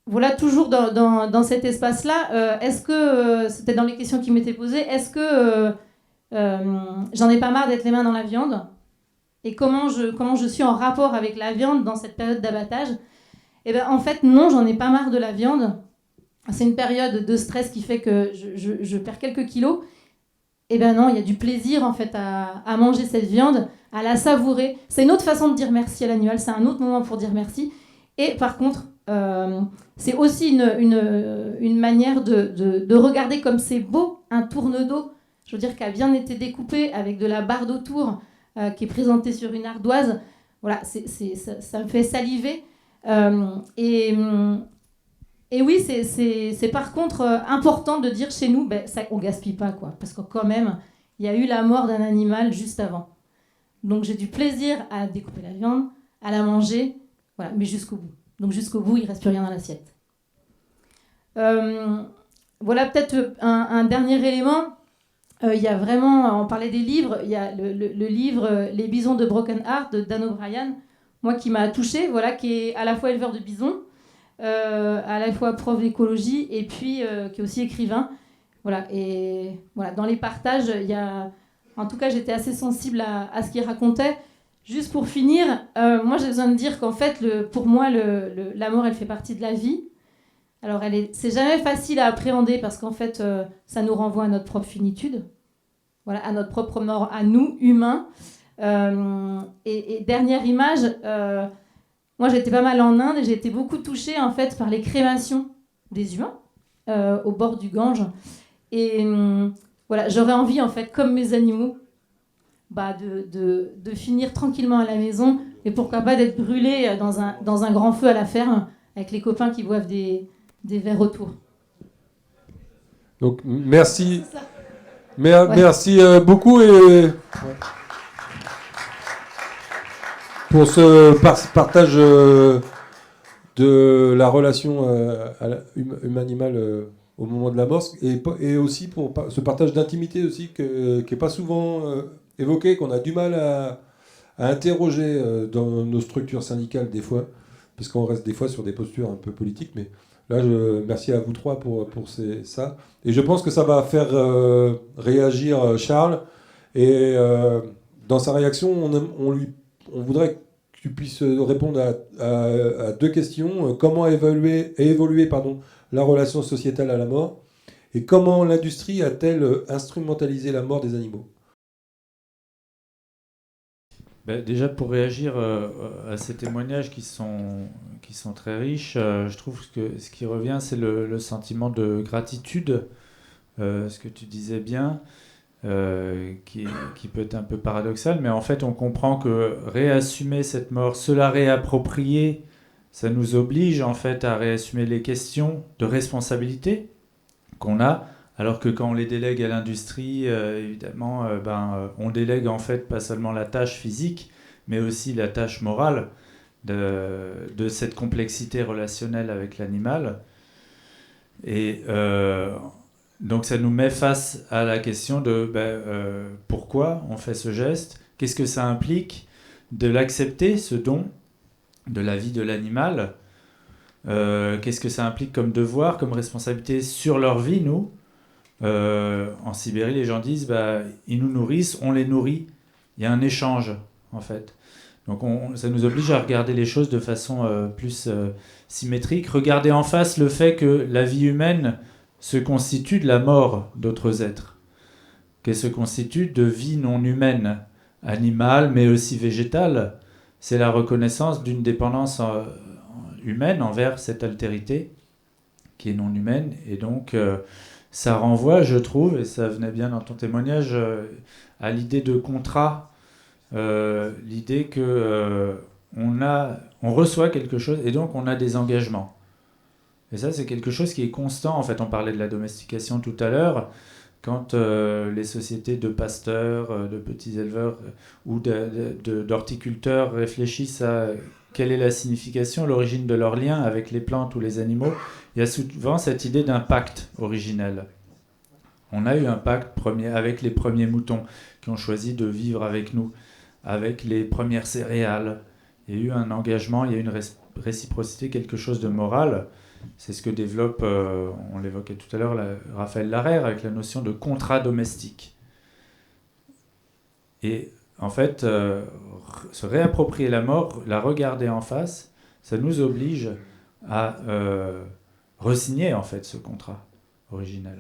Voilà, toujours dans cet espace-là, est-ce que, c'était dans les questions qui m'étaient posées, est-ce que j'en ai pas marre d'être les mains dans la viande ? Et comment je suis en rapport avec la viande dans cette période d'abattage ? Eh bien, en fait, non, j'en ai pas marre de la viande. C'est une période de stress qui fait que je perds quelques kilos. Eh bien non, il y a du plaisir en fait à manger cette viande, à la savourer. C'est une autre façon de dire merci à l'animal, c'est un autre moment pour dire merci. Et par contre, c'est aussi une manière de regarder comme c'est beau un tourne-dos, je veux dire, qui a bien été découpé avec de la barre autour, qui est présentée sur une ardoise. Voilà, ça me fait saliver. Et oui, c'est par contre important de dire chez nous, on ne gaspille pas, quoi, parce que quand même, il y a eu la mort d'un animal juste avant. Donc j'ai du plaisir à découper la viande, à la manger, voilà, mais jusqu'au bout. Donc jusqu'au bout, il ne reste plus rien dans l'assiette. Voilà peut-être un dernier élément. Il y a vraiment, on parlait des livres, il y a le livre « Les bisons de Broken Heart » de Dan O'Brien, moi qui m'a touchée, voilà, qui est à la fois éleveur de bisons, à la fois prof d'écologie et puis qui est aussi écrivain. Voilà, et voilà, dans les partages, il y a... En tout cas, j'étais assez sensible à ce qu'il racontait. Juste pour finir, moi j'ai besoin de dire qu'en fait, pour moi, la mort, elle fait partie de la vie. Alors, c'est jamais facile à appréhender parce qu'en fait, ça nous renvoie à notre propre finitude, voilà, à notre propre mort, à nous, humains. Et dernière image, moi j'étais pas mal en Inde et j'ai été beaucoup touchée en fait par les crémations des humains au bord du Gange. Et voilà, j'aurais envie en fait, comme mes animaux, de finir tranquillement à la maison et pourquoi pas d'être brûlée dans un grand feu à la ferme avec les copains qui boivent des verres autour. Donc merci, merci beaucoup et pour ce partage de la relation humain-animal au moment de la mort et aussi pour ce partage d'intimité aussi qui n'est pas souvent évoqué, qu'on a du mal à interroger dans nos structures syndicales des fois, parce qu'on reste des fois sur des postures un peu politiques, mais là, merci à vous trois pour ça. Et je pense que ça va faire réagir Charles. Et dans sa réaction, on voudrait que tu puisses répondre à deux questions. Comment évoluer la relation sociétale à la mort? Et comment l'industrie a-t-elle instrumentalisé la mort des animaux? Déjà, pour réagir à ces témoignages qui sont très riches, je trouve que ce qui revient, c'est le sentiment de gratitude, ce que tu disais bien, qui peut être un peu paradoxal, mais en fait, on comprend que réassumer cette mort, se la réapproprier, ça nous oblige en fait à réassumer les questions de responsabilité qu'on a. Alors que quand on les délègue à l'industrie, évidemment, on délègue en fait pas seulement la tâche physique, mais aussi la tâche morale de cette complexité relationnelle avec l'animal. Et donc ça nous met face à la question de pourquoi on fait ce geste, qu'est-ce que ça implique de l'accepter, ce don de la vie de l'animal, qu'est-ce que ça implique comme devoir, comme responsabilité sur leur vie, nous. En Sibérie, les gens disent ils nous nourrissent, on les nourrit. Il y a un échange, en fait. Donc ça nous oblige à regarder les choses de façon plus symétrique. Regarder en face le fait que la vie humaine se constitue de la mort d'autres êtres, qu'elle se constitue de vie non humaine, animale, mais aussi végétale. C'est la reconnaissance d'une dépendance humaine envers cette altérité qui est non humaine. Et donc... ça renvoie, je trouve, et ça venait bien dans ton témoignage, à l'idée de contrat, l'idée que on reçoit quelque chose et donc on a des engagements. Et ça, c'est quelque chose qui est constant. En fait, on parlait de la domestication tout à l'heure. Quand les sociétés de pasteurs, de petits éleveurs ou d'horticulteurs réfléchissent à quelle est la signification, l'origine de leur lien avec les plantes ou les animaux, il y a souvent cette idée d'un pacte originel. On a eu un pacte avec les premiers moutons qui ont choisi de vivre avec nous, avec les premières céréales. Il y a eu un engagement, il y a eu une réciprocité, quelque chose de moral. C'est ce que développe, on l'évoquait tout à l'heure, Raphaël Larère, avec la notion de contrat domestique. Et en fait, se réapproprier la mort, la regarder en face, ça nous oblige à re-signer en fait ce contrat originel.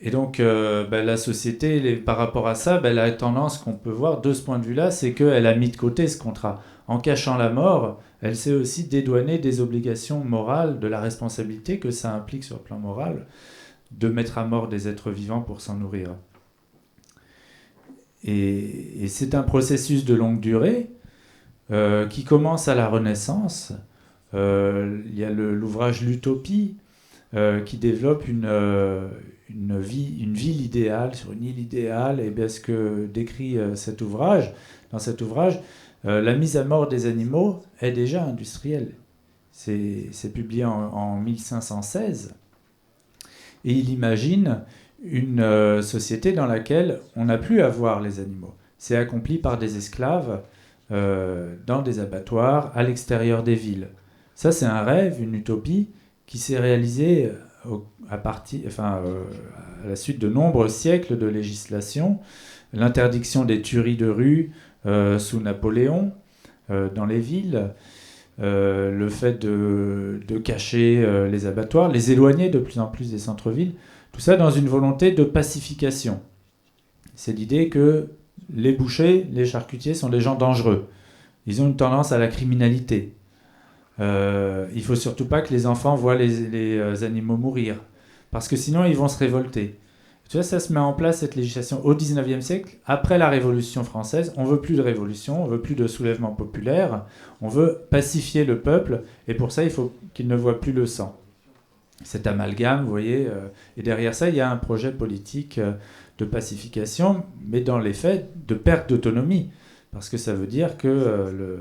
Et donc la société, par rapport à ça, la tendance qu'on peut voir de ce point de vue-là, c'est qu'elle a mis de côté ce contrat. En cachant la mort, elle s'est aussi dédouanée des obligations morales, de la responsabilité que ça implique sur le plan moral, de mettre à mort des êtres vivants pour s'en nourrir. Et c'est un processus de longue durée qui commence à la Renaissance. Il y a l'ouvrage L'Utopie qui développe une ville idéale sur une île idéale. Et bien ce que décrit cet ouvrage, dans cet ouvrage, la mise à mort des animaux est déjà industrielle. C'est publié en 1516. Et il imagine une société dans laquelle on n'a plus à voir les animaux. C'est accompli par des esclaves dans des abattoirs à l'extérieur des villes. Ça, c'est un rêve, une utopie qui s'est réalisée à la suite de nombreux siècles de législation. L'interdiction des tueries de rue sous Napoléon dans les villes, le fait de cacher les abattoirs, les éloigner de plus en plus des centres-villes, tout ça dans une volonté de pacification. C'est l'idée que les bouchers, les charcutiers sont des gens dangereux. Ils ont une tendance à la criminalité. Il ne faut surtout pas que les enfants voient les animaux mourir, parce que sinon ils vont se révolter. Tu vois, ça se met en place, cette législation, au XIXe siècle, après la Révolution française. On ne veut plus de révolution, on ne veut plus de soulèvement populaire, on veut pacifier le peuple, et pour ça, il faut qu'il ne voit plus le sang. Cet amalgame, vous voyez, et derrière ça, il y a un projet politique de pacification, mais dans les faits, de perte d'autonomie, parce que ça veut dire que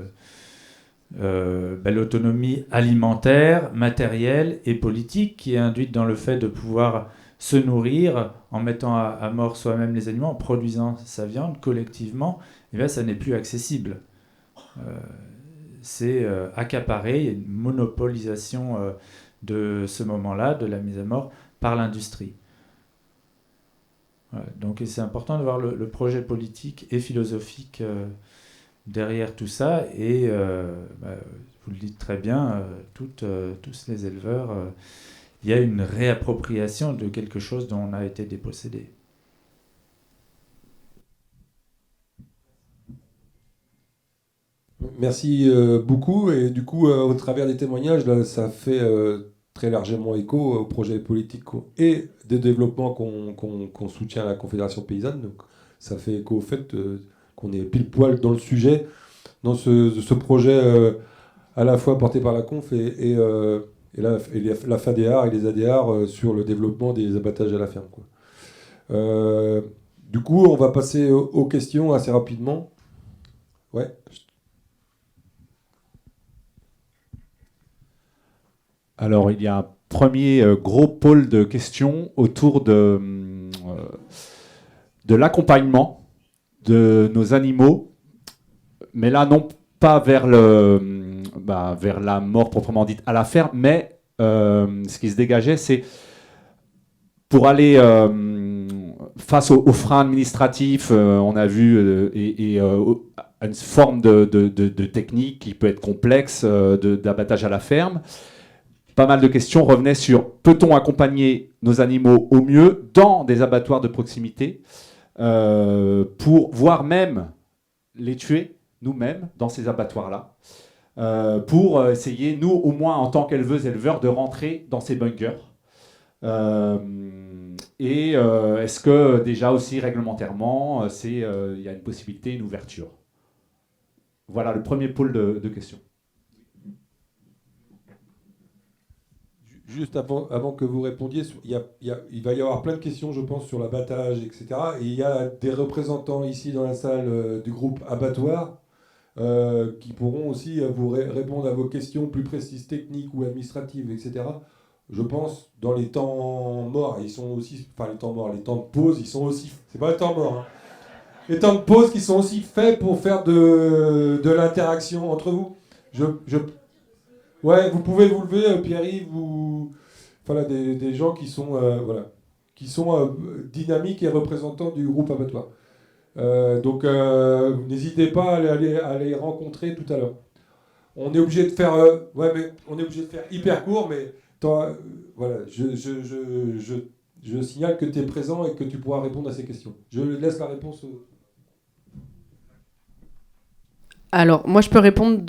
l'autonomie alimentaire, matérielle et politique qui est induite dans le fait de pouvoir se nourrir en mettant à mort soi-même les animaux, en produisant sa viande collectivement, eh bien, ça n'est plus accessible. C'est accaparé, il y a une monopolisation de ce moment-là, de la mise à mort, par l'industrie. Voilà. Donc c'est important de voir le projet politique et philosophique derrière tout ça, et vous le dites très bien, tous les éleveurs, il y a une réappropriation de quelque chose dont on a été dépossédé. Merci beaucoup, et du coup, au travers des témoignages, là, ça fait très largement écho aux projets politiques et des développements qu'on soutient à la Confédération paysanne. Donc, ça fait écho au fait qu'on est pile poil dans le sujet, dans ce projet à la fois porté par la Conf et la FADEAR et les ADR sur le développement des abattages à la ferme, quoi. Du coup, on va passer aux questions assez rapidement. Ouais. Alors, il y a un premier gros pôle de questions autour de l'accompagnement de nos animaux, mais là, non pas vers la mort proprement dite à la ferme, mais ce qui se dégageait, c'est pour aller face aux freins administratifs, on a vu, à une forme de technique qui peut être complexe d'abattage à la ferme. Pas mal de questions revenaient sur peut-on accompagner nos animaux au mieux dans des abattoirs de proximité pour voire même les tuer nous-mêmes dans ces abattoirs-là pour essayer, nous, au moins en tant qu'éleveuses, éleveurs, de rentrer dans ces bunkers. Est-ce que déjà aussi réglementairement, il y a une possibilité, une ouverture? Voilà le premier pôle de questions. Juste avant que vous répondiez, il va y avoir plein de questions, je pense, sur l'abattage, etc. Et il y a des représentants ici dans la salle du groupe Abattoir qui pourront aussi vous répondre à vos questions plus précises, techniques ou administratives, etc. Je pense, dans les temps morts, ils sont aussi... Enfin, les temps morts, les temps de pause, ils sont aussi... C'est pas les temps morts, hein. Les temps de pause qui sont aussi faits pour faire de l'interaction entre vous. Ouais, vous pouvez vous lever, Pierre-Yves, voilà, des gens qui sont, dynamiques et représentants du groupe Abattoir. Donc, n'hésitez pas à les rencontrer tout à l'heure. On est obligé de faire, hyper court, mais voilà, je signale que tu es présent et que tu pourras répondre à ces questions. Je laisse la réponse. Alors, moi, je peux répondre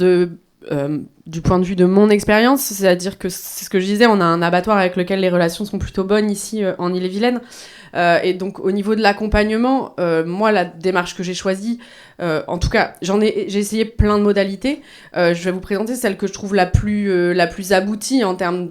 du point de vue de mon expérience, c'est-à-dire que c'est ce que je disais, on a un abattoir avec lequel les relations sont plutôt bonnes ici en Ille-et-Vilaine. Et donc au niveau de l'accompagnement, moi la démarche que j'ai choisie, en tout cas j'ai essayé plein de modalités. Je vais vous présenter celle que je trouve la plus aboutie en termes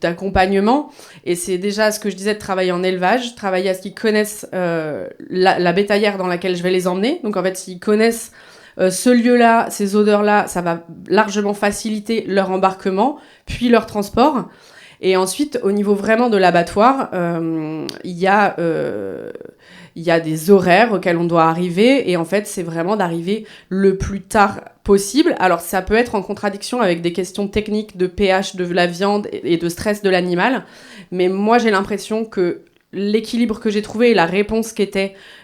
d'accompagnement. Et c'est déjà ce que je disais de travailler en élevage, travailler à ce qu'ils connaissent la bétaillère dans laquelle je vais les emmener. Donc en fait s'ils connaissent ce lieu-là, ces odeurs-là, ça va largement faciliter leur embarquement, puis leur transport. Et ensuite, au niveau vraiment de l'abattoir, il y a des horaires auxquels on doit arriver. Et en fait, c'est vraiment d'arriver le plus tard possible. Alors, ça peut être en contradiction avec des questions techniques de pH de la viande et de stress de l'animal. Mais moi, j'ai l'impression que l'équilibre que j'ai trouvé et la réponse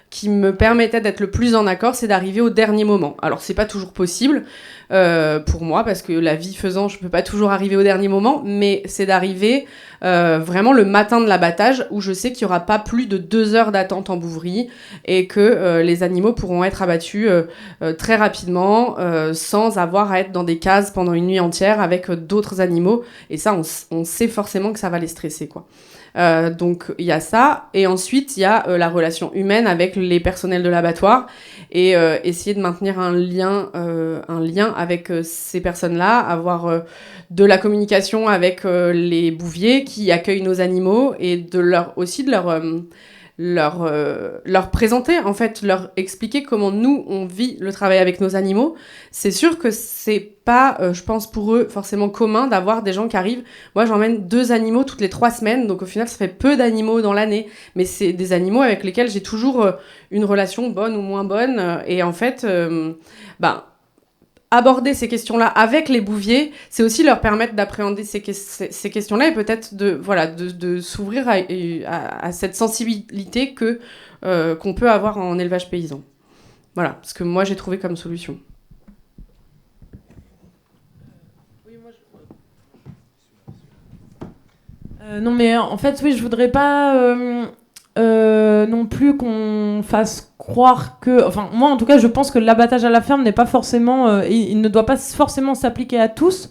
qui me permettait d'être le plus en accord, c'est d'arriver au dernier moment. Alors, c'est pas toujours possible pour moi, parce que la vie faisant, je peux pas toujours arriver au dernier moment, mais c'est d'arriver vraiment le matin de l'abattage, où je sais qu'il y aura pas plus de 2 heures d'attente en bouverie, et que les animaux pourront être abattus très rapidement, sans avoir à être dans des cases pendant une nuit entière avec d'autres animaux. Et ça, on sait forcément que ça va les stresser, quoi. Donc il y a ça, et ensuite il y a la relation humaine avec les personnels de l'abattoir, et essayer de maintenir un lien avec ces personnes-là, avoir de la communication avec les bouviers qui accueillent nos animaux, et de leur présenter, en fait, leur expliquer comment nous, on vit le travail avec nos animaux. C'est sûr que c'est pas, je pense, pour eux, forcément commun d'avoir des gens qui arrivent. Moi, j'emmène 2 animaux toutes les 3 semaines, donc au final, ça fait peu d'animaux dans l'année, mais c'est des animaux avec lesquels j'ai toujours une relation bonne ou moins bonne, et en fait, aborder ces questions-là avec les bouviers, c'est aussi leur permettre d'appréhender ces questions-là, et peut-être de s'ouvrir à cette sensibilité qu'on peut avoir en élevage paysan. Voilà, ce que moi j'ai trouvé comme solution. Non, mais en fait, oui, je voudrais pas non plus qu'on fasse croire que... Enfin, moi, en tout cas, je pense que l'abattage à la ferme n'est pas forcément... il ne doit pas forcément s'appliquer à tous.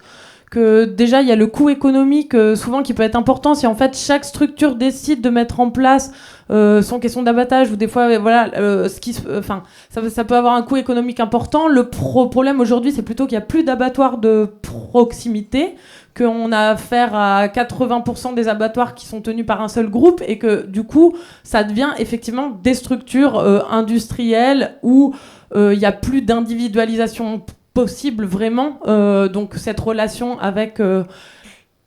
Que déjà, il y a le coût économique, souvent, qui peut être important. Si, en fait, chaque structure décide de mettre en place son question d'abattage, ou des fois, ça peut avoir un coût économique important. Le problème aujourd'hui, c'est plutôt qu'il n'y a plus d'abattoirs de proximité, qu'on a affaire à 80% des abattoirs qui sont tenus par un seul groupe, et que du coup, ça devient effectivement des structures industrielles où il n'y a plus d'individualisation possible vraiment. Donc cette relation avec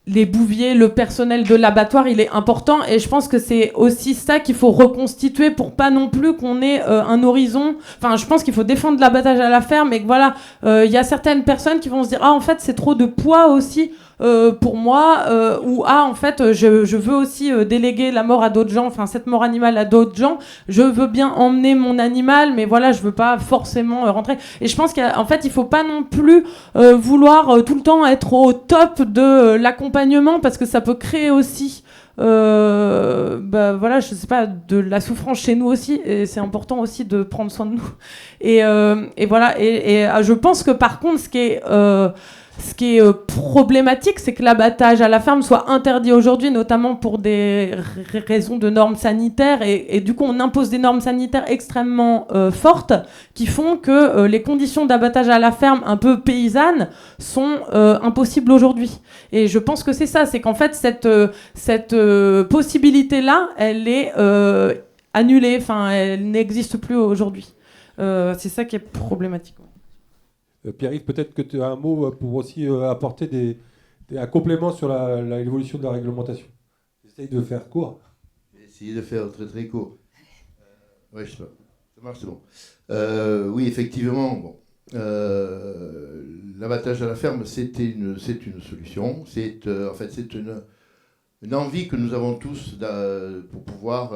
les bouviers, le personnel de l'abattoir, il est important, et je pense que c'est aussi ça qu'il faut reconstituer pour pas non plus qu'on ait un horizon. Enfin, je pense qu'il faut défendre l'abattage à la ferme, et que voilà, il y a certaines personnes qui vont se dire en fait c'est trop de poids aussi pour moi, ou en fait je veux aussi déléguer la mort à d'autres gens, enfin cette mort animale à d'autres gens, je veux bien emmener mon animal, mais voilà, je veux pas forcément rentrer. Et je pense qu'en fait il faut pas non plus vouloir tout le temps être au top de l'accompagnement, parce que ça peut créer aussi je sais pas, de la souffrance chez nous aussi, et c'est important aussi de prendre soin de nous. Et voilà, et je pense que par contre ce qui est problématique, c'est que l'abattage à la ferme soit interdit aujourd'hui, notamment pour des raisons de normes sanitaires, et du coup on impose des normes sanitaires extrêmement fortes, qui font que les conditions d'abattage à la ferme un peu paysannes sont impossibles aujourd'hui. Et je pense que c'est ça, c'est qu'en fait cette possibilité-là, elle est annulée, enfin elle n'existe plus aujourd'hui. C'est ça qui est problématique. Pierre-Yves, peut-être que tu as un mot pour aussi apporter un complément sur l'évolution de la réglementation. J'essaye de faire court. J'ai essayé de faire très très court. Oui, je sais pas. Ça marche, c'est bon. Oui, effectivement, bon. L'abattage à la ferme, c'est une solution. En fait, c'est une envie que nous avons tous pour pouvoir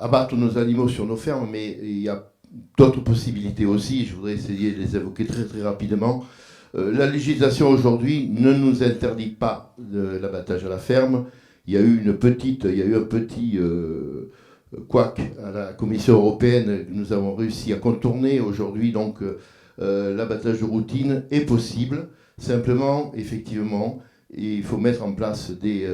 abattre nos animaux sur nos fermes, mais il y a d'autres possibilités aussi. Je voudrais essayer de les évoquer très très rapidement. La législation aujourd'hui ne nous interdit pas l'abattage à la ferme. Il y a eu un petit couac à la Commission européenne que nous avons réussi à contourner aujourd'hui. Donc l'abattage de routine est possible. Simplement, effectivement, il faut mettre en place des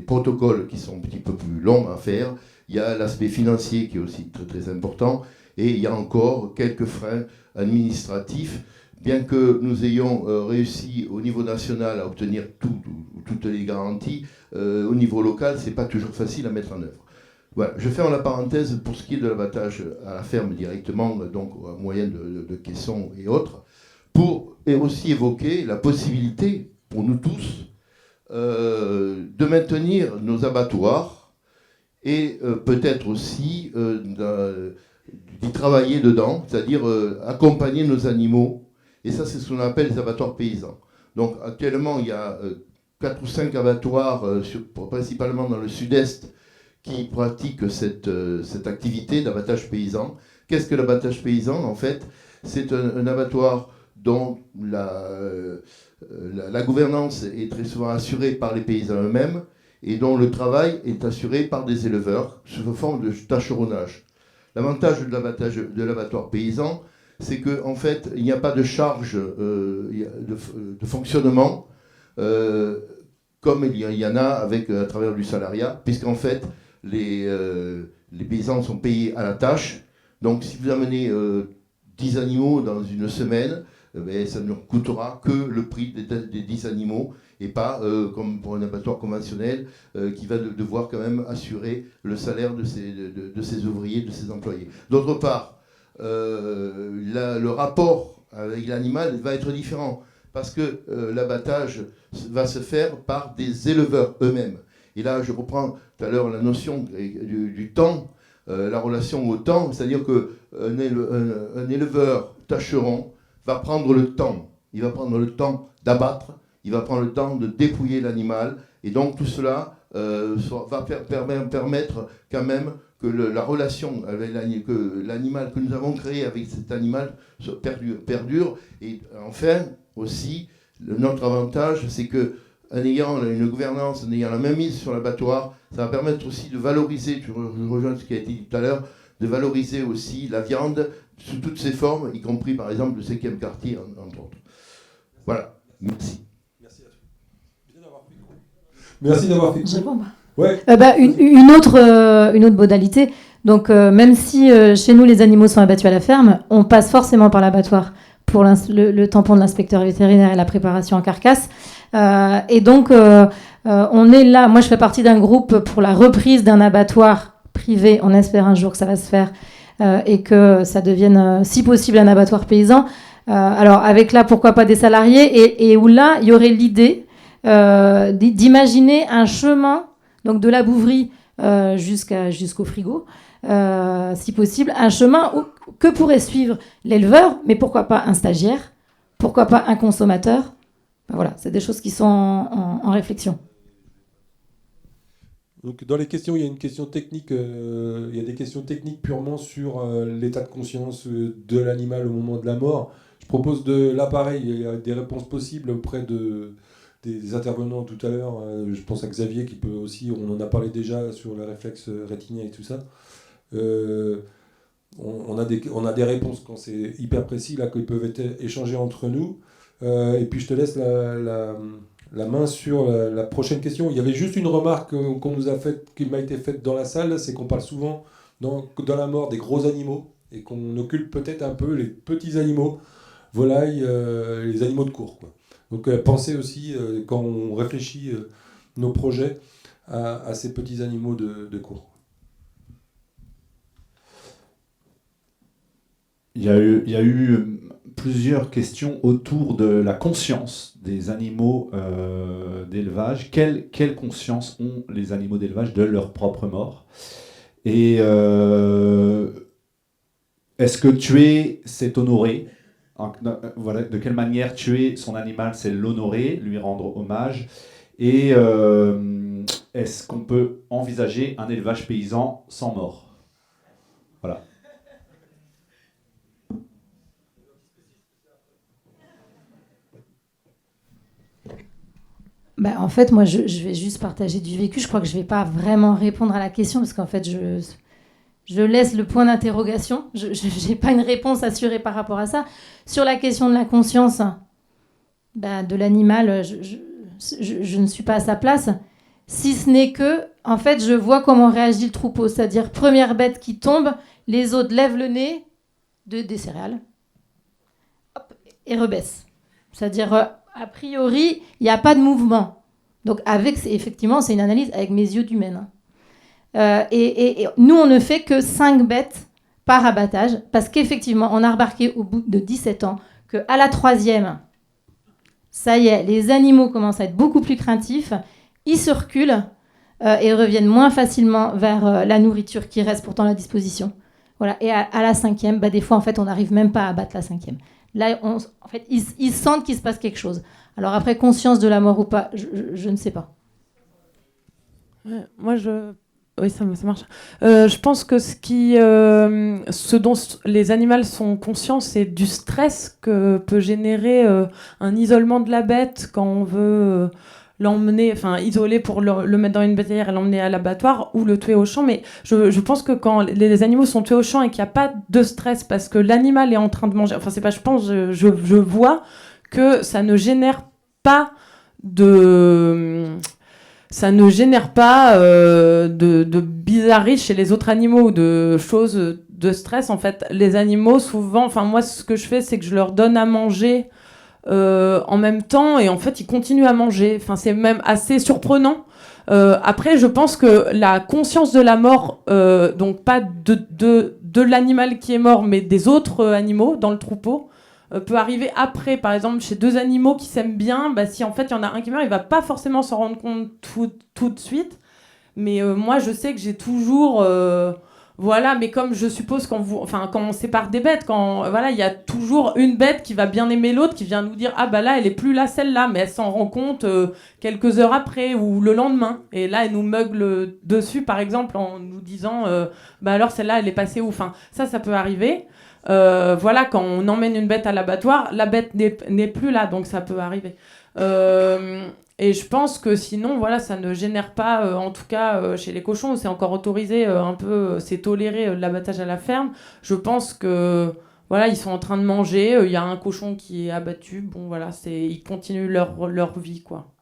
protocoles qui sont un petit peu plus longs à faire. Il y a l'aspect financier qui est aussi très très important. Et il y a encore quelques freins administratifs, bien que nous ayons réussi au niveau national à obtenir toutes les garanties, au niveau local, ce n'est pas toujours facile à mettre en œuvre. Voilà, je ferme la parenthèse pour ce qui est de l'abattage à la ferme directement, donc au moyen de caissons et autres, pour aussi évoquer la possibilité pour nous tous de maintenir nos abattoirs et peut-être aussi d'y travailler dedans, c'est-à-dire accompagner nos animaux. Et ça, c'est ce qu'on appelle les abattoirs paysans. Donc actuellement, il y a 4 ou 5 abattoirs, principalement dans le sud-est, qui pratiquent cette activité d'abattage paysan. Qu'est-ce que l'abattage paysan? En fait, c'est un abattoir dont la gouvernance est très souvent assurée par les paysans eux-mêmes et dont le travail est assuré par des éleveurs sous forme de tâcheronnage. L'avantage de l'abattoir paysan, c'est qu'en fait, il n'y a pas de charge de fonctionnement comme il y en a à travers du salariat, puisqu'en fait, les paysans sont payés à la tâche. Donc, si vous amenez 10 animaux dans une semaine, ça ne coûtera que le prix des 10 animaux et pas comme pour un abattoir conventionnel qui va devoir quand même assurer le salaire de ses ouvriers, de ses employés. D'autre part, le rapport avec l'animal va être différent parce que l'abattage va se faire par des éleveurs eux-mêmes. Et là, je reprends tout à l'heure la notion du temps, la relation au temps, c'est-à-dire qu'un éleveur tâcheron va prendre le temps. Il va prendre le temps d'abattre, il va prendre le temps de dépouiller l'animal. Et donc tout cela va permettre quand même que la relation avec l'animal que nous avons créé avec cet animal perdure. Et enfin, aussi, notre avantage, c'est que en ayant une gouvernance, en ayant la même mise sur l'abattoir, ça va permettre aussi de valoriser, je rejoins ce qui a été dit tout à l'heure, de valoriser aussi la viande sous toutes ses formes, y compris par exemple le 5e quartier, entre autres. Voilà, merci. Merci à toi. Merci d'avoir fait. Je réponds pas. Ouais. Une autre modalité. Donc, même si chez nous les animaux sont abattus à la ferme, on passe forcément par l'abattoir pour le tampon de l'inspecteur vétérinaire et la préparation en carcasse. Et donc, on est là. Moi, je fais partie d'un groupe pour la reprise d'un abattoir privé. On espère un jour que ça va se faire et que ça devienne, si possible, un abattoir paysan. Alors, avec là, pourquoi pas des salariés et où là, il y aurait l'idée d'imaginer un chemin, donc de la bouverie jusqu'au frigo, si possible, un chemin que pourrait suivre l'éleveur, mais pourquoi pas un stagiaire, pourquoi pas un consommateur. Voilà, c'est des choses qui sont en réflexion. Donc, dans les questions, il y a une question technique. Il y a des questions techniques purement sur l'état de conscience de l'animal au moment de la mort. Je propose l'appareil. Il y a des réponses possibles auprès des intervenants tout à l'heure. Je pense à Xavier qui peut aussi. On en a parlé déjà sur le réflexe rétinien et tout ça. On a des réponses quand c'est hyper précis là qui peuvent être échangées entre nous. Et puis je te laisse la main sur la prochaine question. Il y avait juste une remarque qui m'a été faite dans la salle, c'est qu'on parle souvent dans la mort des gros animaux et qu'on occulte peut-être un peu les petits animaux, volailles, les animaux de cour, quoi. Donc pensez aussi, quand on réfléchit nos projets, à ces petits animaux de cour. Il y a eu plusieurs questions autour de la conscience des animaux d'élevage. Quelle conscience ont les animaux d'élevage de leur propre mort? Et est-ce que tuer, c'est honorer? Voilà, de quelle manière tuer son animal, c'est l'honorer, lui rendre hommage? Et est-ce qu'on peut envisager un élevage paysan sans mort? Voilà. En fait, moi, je vais juste partager du vécu. Je crois que je ne vais pas vraiment répondre à la question parce qu'en fait, je laisse le point d'interrogation. Je n'ai pas une réponse assurée par rapport à ça. Sur la question de la conscience de l'animal, je ne suis pas à sa place. Si ce n'est que, en fait, je vois comment réagit le troupeau. C'est-à-dire, première bête qui tombe, les autres lèvent le nez des céréales hop, et rebaissent. C'est-à-dire, a priori, il n'y a pas de mouvement. Donc, effectivement, c'est une analyse avec mes yeux d'humaine. Et nous, on ne fait que 5 bêtes par abattage, parce qu'effectivement, on a remarqué au bout de 17 ans qu'à la 3e, ça y est, les animaux commencent à être beaucoup plus craintifs, ils se reculent et reviennent moins facilement vers la nourriture qui reste pourtant à la disposition. Voilà. Et à la 5e, des fois, en fait, on n'arrive même pas à battre la 5e. Là, en fait, ils sentent qu'il se passe quelque chose. Alors après, conscience de la mort ou pas, je ne sais pas. Ouais, moi, oui, ça marche. Je pense que ce dont les animaux sont conscients, c'est du stress que peut générer un isolement de la bête quand on veut l'emmener, isoler pour le mettre dans une bétaillère et l'emmener à l'abattoir ou le tuer au champ. Mais je pense que quand les animaux sont tués au champ et qu'il n'y a pas de stress parce que l'animal est en train de manger, c'est pas je pense, je vois que ça ne génère pas de bizarreries chez les autres animaux ou de choses de stress. En fait, les animaux, souvent, moi, ce que je fais, c'est que je leur donne à manger en même temps et en fait, ils continuent à manger. C'est même assez surprenant. Après, je pense que la conscience de la mort, donc pas de l'animal qui est mort, mais des autres animaux dans le troupeau, peut arriver après. Par exemple, chez deux animaux qui s'aiment bien, si en fait il y en a un qui meurt, il va pas forcément s'en rendre compte tout de suite. Mais moi, je sais que j'ai toujours... voilà, mais comme je suppose quand on sépare des bêtes, il y a toujours une bête qui va bien aimer l'autre, qui vient nous dire « Ah là, elle est plus là, celle-là », mais elle s'en rend compte quelques heures après ou le lendemain. Et là, elle nous meugle dessus, par exemple, en nous disant alors celle-là, elle est passée où ?» Ça peut arriver. Quand on emmène une bête à l'abattoir, la bête n'est plus là, donc ça peut arriver. Et je pense que sinon, ça ne génère pas, en tout cas chez les cochons, c'est encore autorisé un peu, c'est toléré l'abattage à la ferme. Je pense que ils sont en train de manger, il y a un cochon qui est abattu, ils continuent leur vie, quoi.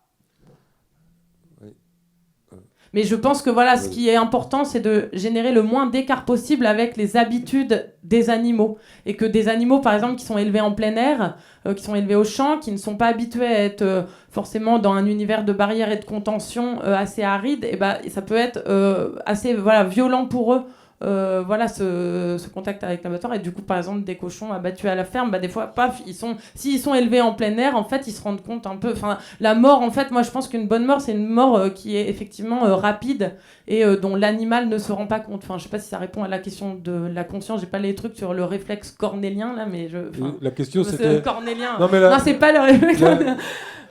Mais je pense que ce qui est important, c'est de générer le moins d'écart possible avec les habitudes des animaux. Et que des animaux, par exemple, qui sont élevés en plein air, qui sont élevés au champ, qui ne sont pas habitués à être forcément dans un univers de barrières et de contention assez aride, ça peut être assez violent pour eux. Ce contact avec l'abattoir. Et du coup, par exemple, des cochons abattus à la ferme, des fois, s'ils sont élevés en plein air, en fait, ils se rendent compte un peu. La mort, en fait, moi, je pense qu'une bonne mort, c'est une mort qui est effectivement rapide et dont l'animal ne se rend pas compte. Je sais pas si ça répond à la question de la conscience. J'ai pas les trucs sur le réflexe cornélien là, mais la question c'était cornélien. Non, c'est pas le réflexe.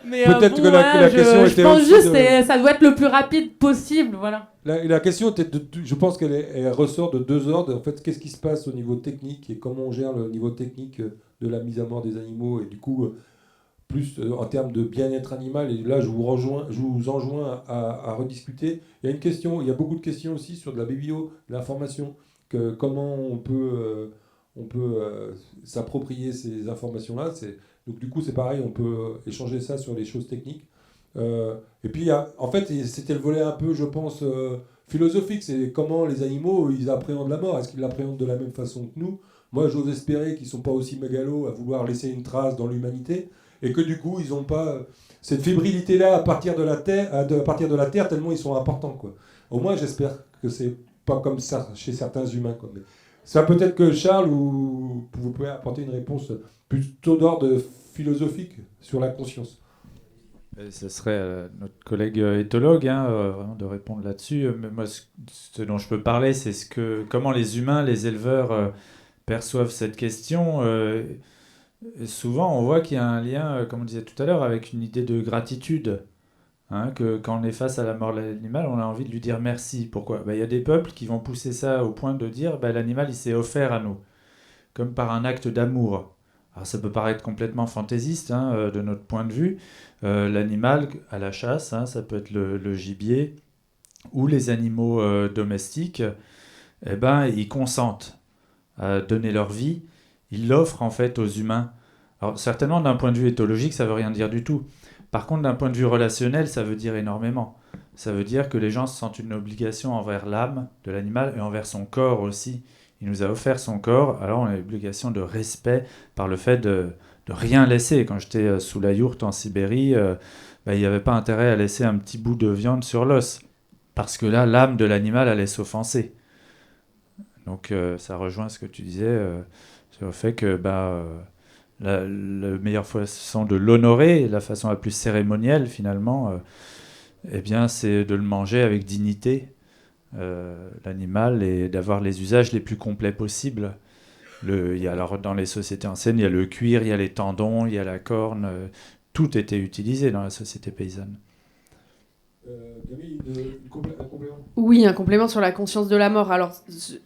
Mais peut-être que la question était. Je pense juste que ça doit être le plus rapide possible, voilà. La question était, je pense qu'elle ressort de deux ordres. En fait, qu'est-ce qui se passe au niveau technique et comment on gère le niveau technique de la mise à mort des animaux et du coup, plus en termes de bien-être animal. Et là, je vous enjoins à rediscuter. Il y a beaucoup de questions aussi sur de la BBO, de l'information, comment on peut s'approprier ces informations-là. Donc du coup, c'est pareil, on peut échanger ça sur les choses techniques. Et puis, en fait, c'était le volet un peu, je pense, philosophique. C'est comment les animaux, ils appréhendent la mort. Est-ce qu'ils l'appréhendent de la même façon que nous ? Moi, j'ose espérer qu'ils ne sont pas aussi mégalos à vouloir laisser une trace dans l'humanité. Et que du coup, ils n'ont pas cette fébrilité-là à partir de la Terre, tellement ils sont importants, quoi. Au moins, j'espère que c'est pas comme ça chez certains humains, quoi. Mais ça peut-être que Charles, vous pouvez apporter une réponse plutôt d'ordre philosophique sur la conscience. Ce serait notre collègue éthologue vraiment de répondre là-dessus. Mais moi, ce dont je peux parler, c'est comment les humains, les éleveurs perçoivent cette question. Souvent, on voit qu'il y a un lien, comme on disait tout à l'heure, avec une idée de gratitude. Que quand on est face à la mort de l'animal, on a envie de lui dire merci. Pourquoi ? Il y a des peuples qui vont pousser ça au point de dire l'animal, il s'est offert à nous, comme par un acte d'amour. Alors ça peut paraître complètement fantaisiste de notre point de vue. L'animal à la chasse, ça peut être le gibier ou les animaux domestiques, ils consentent à donner leur vie. Ils l'offrent en fait aux humains. Alors certainement d'un point de vue éthologique, ça ne veut rien dire du tout. Par contre, d'un point de vue relationnel, ça veut dire énormément. Ça veut dire que les gens se sentent une obligation envers l'âme de l'animal et envers son corps aussi. Il nous a offert son corps, alors on a l'obligation de respect par le fait de rien laisser. Quand j'étais sous la yourte en Sibérie, il n'y avait pas intérêt à laisser un petit bout de viande sur l'os, parce que là, l'âme de l'animal allait s'offenser. Donc ça rejoint ce que tu disais sur le fait que la meilleure façon de l'honorer, la façon la plus cérémonielle finalement, eh bien, c'est de le manger avec dignité, l'animal, et d'avoir les usages les plus complets possibles. Alors, dans les sociétés anciennes, il y a le cuir, il y a les tendons, il y a la corne, tout était utilisé dans la société paysanne. Camille, un complément ? Oui, un complément sur la conscience de la mort. Alors,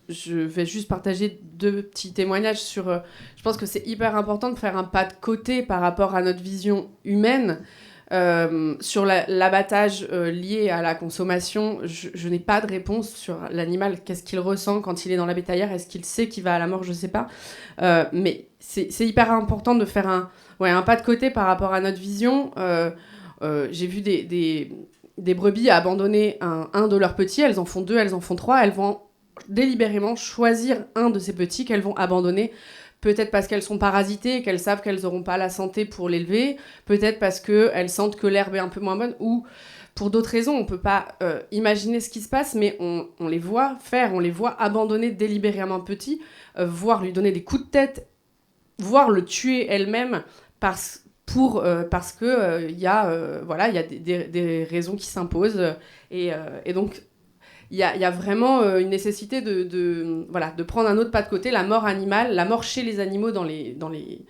je vais juste partager 2 petits témoignages sur... je pense que c'est hyper important de faire un pas de côté par rapport à notre vision humaine. Sur l'abattage lié à la consommation, je n'ai pas de réponse sur l'animal. Qu'est-ce qu'il ressent quand il est dans la bétaillère ? Est-ce qu'il sait qu'il va à la mort ? Je ne sais pas. Mais c'est hyper important de faire un pas de côté par rapport à notre vision. J'ai vu des brebis abandonner un de leurs petits. Elles en font 2, elles en font 3. Elles vont délibérément choisir un de ces petits qu'elles vont abandonner. Peut-être parce qu'elles sont parasitées et qu'elles savent qu'elles n'auront pas la santé pour l'élever. Peut-être parce qu'elles sentent que l'herbe est un peu moins bonne. Ou pour d'autres raisons, on ne peut pas imaginer ce qui se passe, mais on les voit faire, on les voit abandonner délibérément petits, voire lui donner des coups de tête, voire le tuer elle-même parce que y a des raisons qui s'imposent. Et donc, il y a vraiment une nécessité de prendre un autre pas de côté. La mort animale, la mort chez les animaux dans les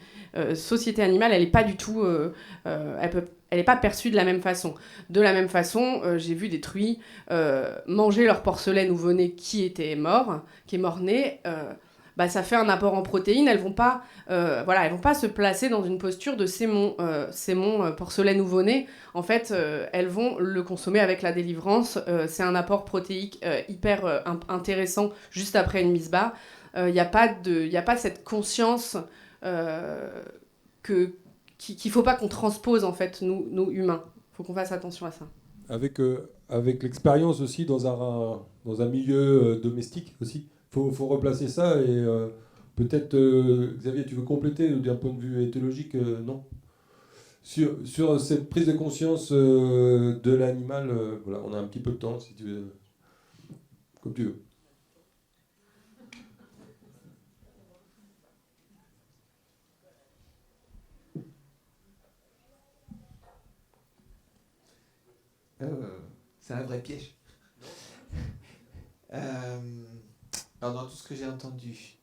sociétés animales, elle n'est pas du tout... elle n'est pas perçue de la même façon. De la même façon, j'ai vu des truies manger leur porcelet nouveau-né qui est mort-né. Ça fait un apport en protéines. Elles vont pas se placer dans une posture de c'est mon porcelet nouveau-né. En fait, elles vont le consommer avec la délivrance. C'est un apport protéique hyper intéressant juste après une mise bas. Il n'y a pas cette conscience qu'il faut pas qu'on transpose en fait nous humains. Il faut qu'on fasse attention à ça. Avec l'expérience aussi dans un milieu domestique aussi. Faut replacer ça et peut-être, Xavier, tu veux compléter d'un point de vue éthologique, non ? Sur cette prise de conscience de l'animal, voilà, on a un petit peu de temps, si tu veux. Comme tu veux. C'est un vrai piège. Alors dans tout ce que j'ai entendu,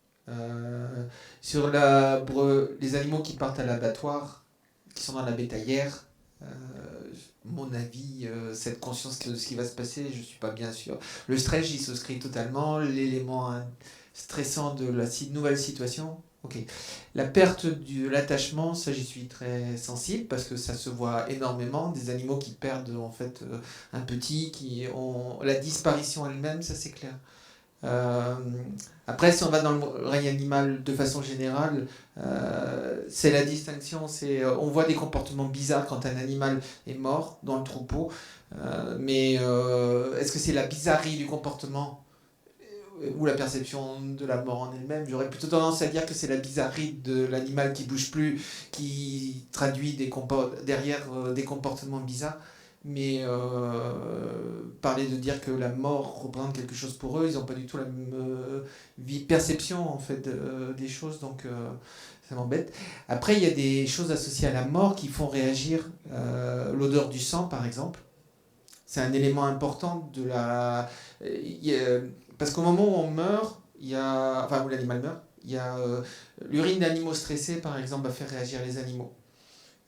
sur les animaux qui partent à l'abattoir, qui sont dans la bétaillère, mon avis, cette conscience de ce qui va se passer, je ne suis pas bien sûr. Le stress, j'y souscris totalement. L'élément stressant de la nouvelle situation, ok. La perte de l'attachement, ça j'y suis très sensible parce que ça se voit énormément. Des animaux qui perdent en fait un petit, qui ont la disparition elle-même, ça c'est clair. Après, si on va dans le règne animal de façon générale, c'est la distinction. On voit des comportements bizarres quand un animal est mort dans le troupeau, mais est-ce que c'est la bizarrerie du comportement ou la perception de la mort en elle-même? J'aurais plutôt tendance à dire que c'est la bizarrerie de l'animal qui bouge plus, qui traduit derrière des comportements bizarres. Mais parler de dire que la mort représente quelque chose pour eux, ils n'ont pas du tout la même perception en fait des choses, donc ça m'embête. Après, il y a des choses associées à la mort qui font réagir, l'odeur du sang par exemple. C'est un élément important de la... parce qu'au moment où on meurt, où l'animal meurt, il y a l'urine d'animaux stressés par exemple va faire réagir les animaux.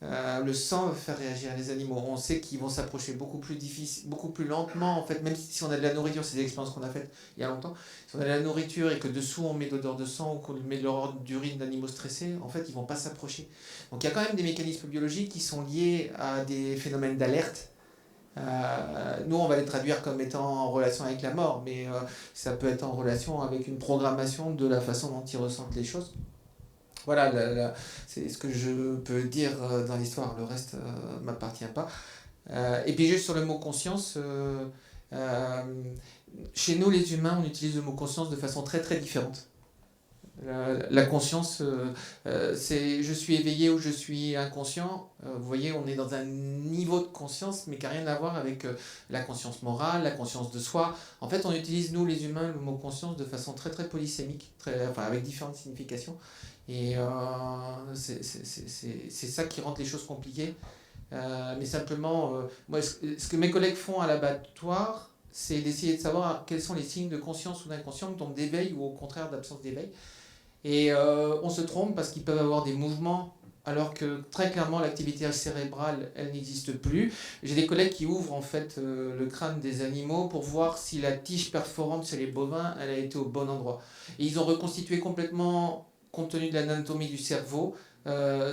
Le sang va faire réagir les animaux. On sait qu'ils vont s'approcher beaucoup plus lentement en fait, même si on a de la nourriture, c'est des expériences qu'on a faites il y a longtemps. Si on a de la nourriture et que dessous on met de l'odeur de sang ou qu'on met de l'odeur d'urine d'animaux stressés, en fait ils vont pas s'approcher. Donc il y a quand même des mécanismes biologiques qui sont liés à des phénomènes d'alerte. Nous on va les traduire comme étant en relation avec la mort, mais ça peut être en relation avec une programmation de la façon dont ils ressentent les choses. Voilà, c'est ce que je peux dire dans l'histoire, le reste ne m'appartient pas. Et puis juste sur le mot conscience, chez nous les humains, on utilise le mot conscience de façon très très différente. La conscience, c'est je suis éveillé ou je suis inconscient. Vous voyez, on est dans un niveau de conscience, mais qui n'a rien à voir avec la conscience morale, la conscience de soi. En fait, on utilise, nous les humains, le mot conscience de façon très très polysémique, avec différentes significations. Et c'est ça qui rend les choses compliquées. Mais simplement, moi, ce que mes collègues font à l'abattoir, c'est d'essayer de savoir quels sont les signes de conscience ou d'inconscience, donc d'éveil ou au contraire d'absence d'éveil. Et on se trompe parce qu'ils peuvent avoir des mouvements alors que très clairement l'activité cérébrale, elle n'existe plus. J'ai des collègues qui ouvrent en fait le crâne des animaux pour voir si la tige perforante chez les bovins, elle a été au bon endroit. Et ils ont reconstitué complètement, compte tenu de l'anatomie du cerveau,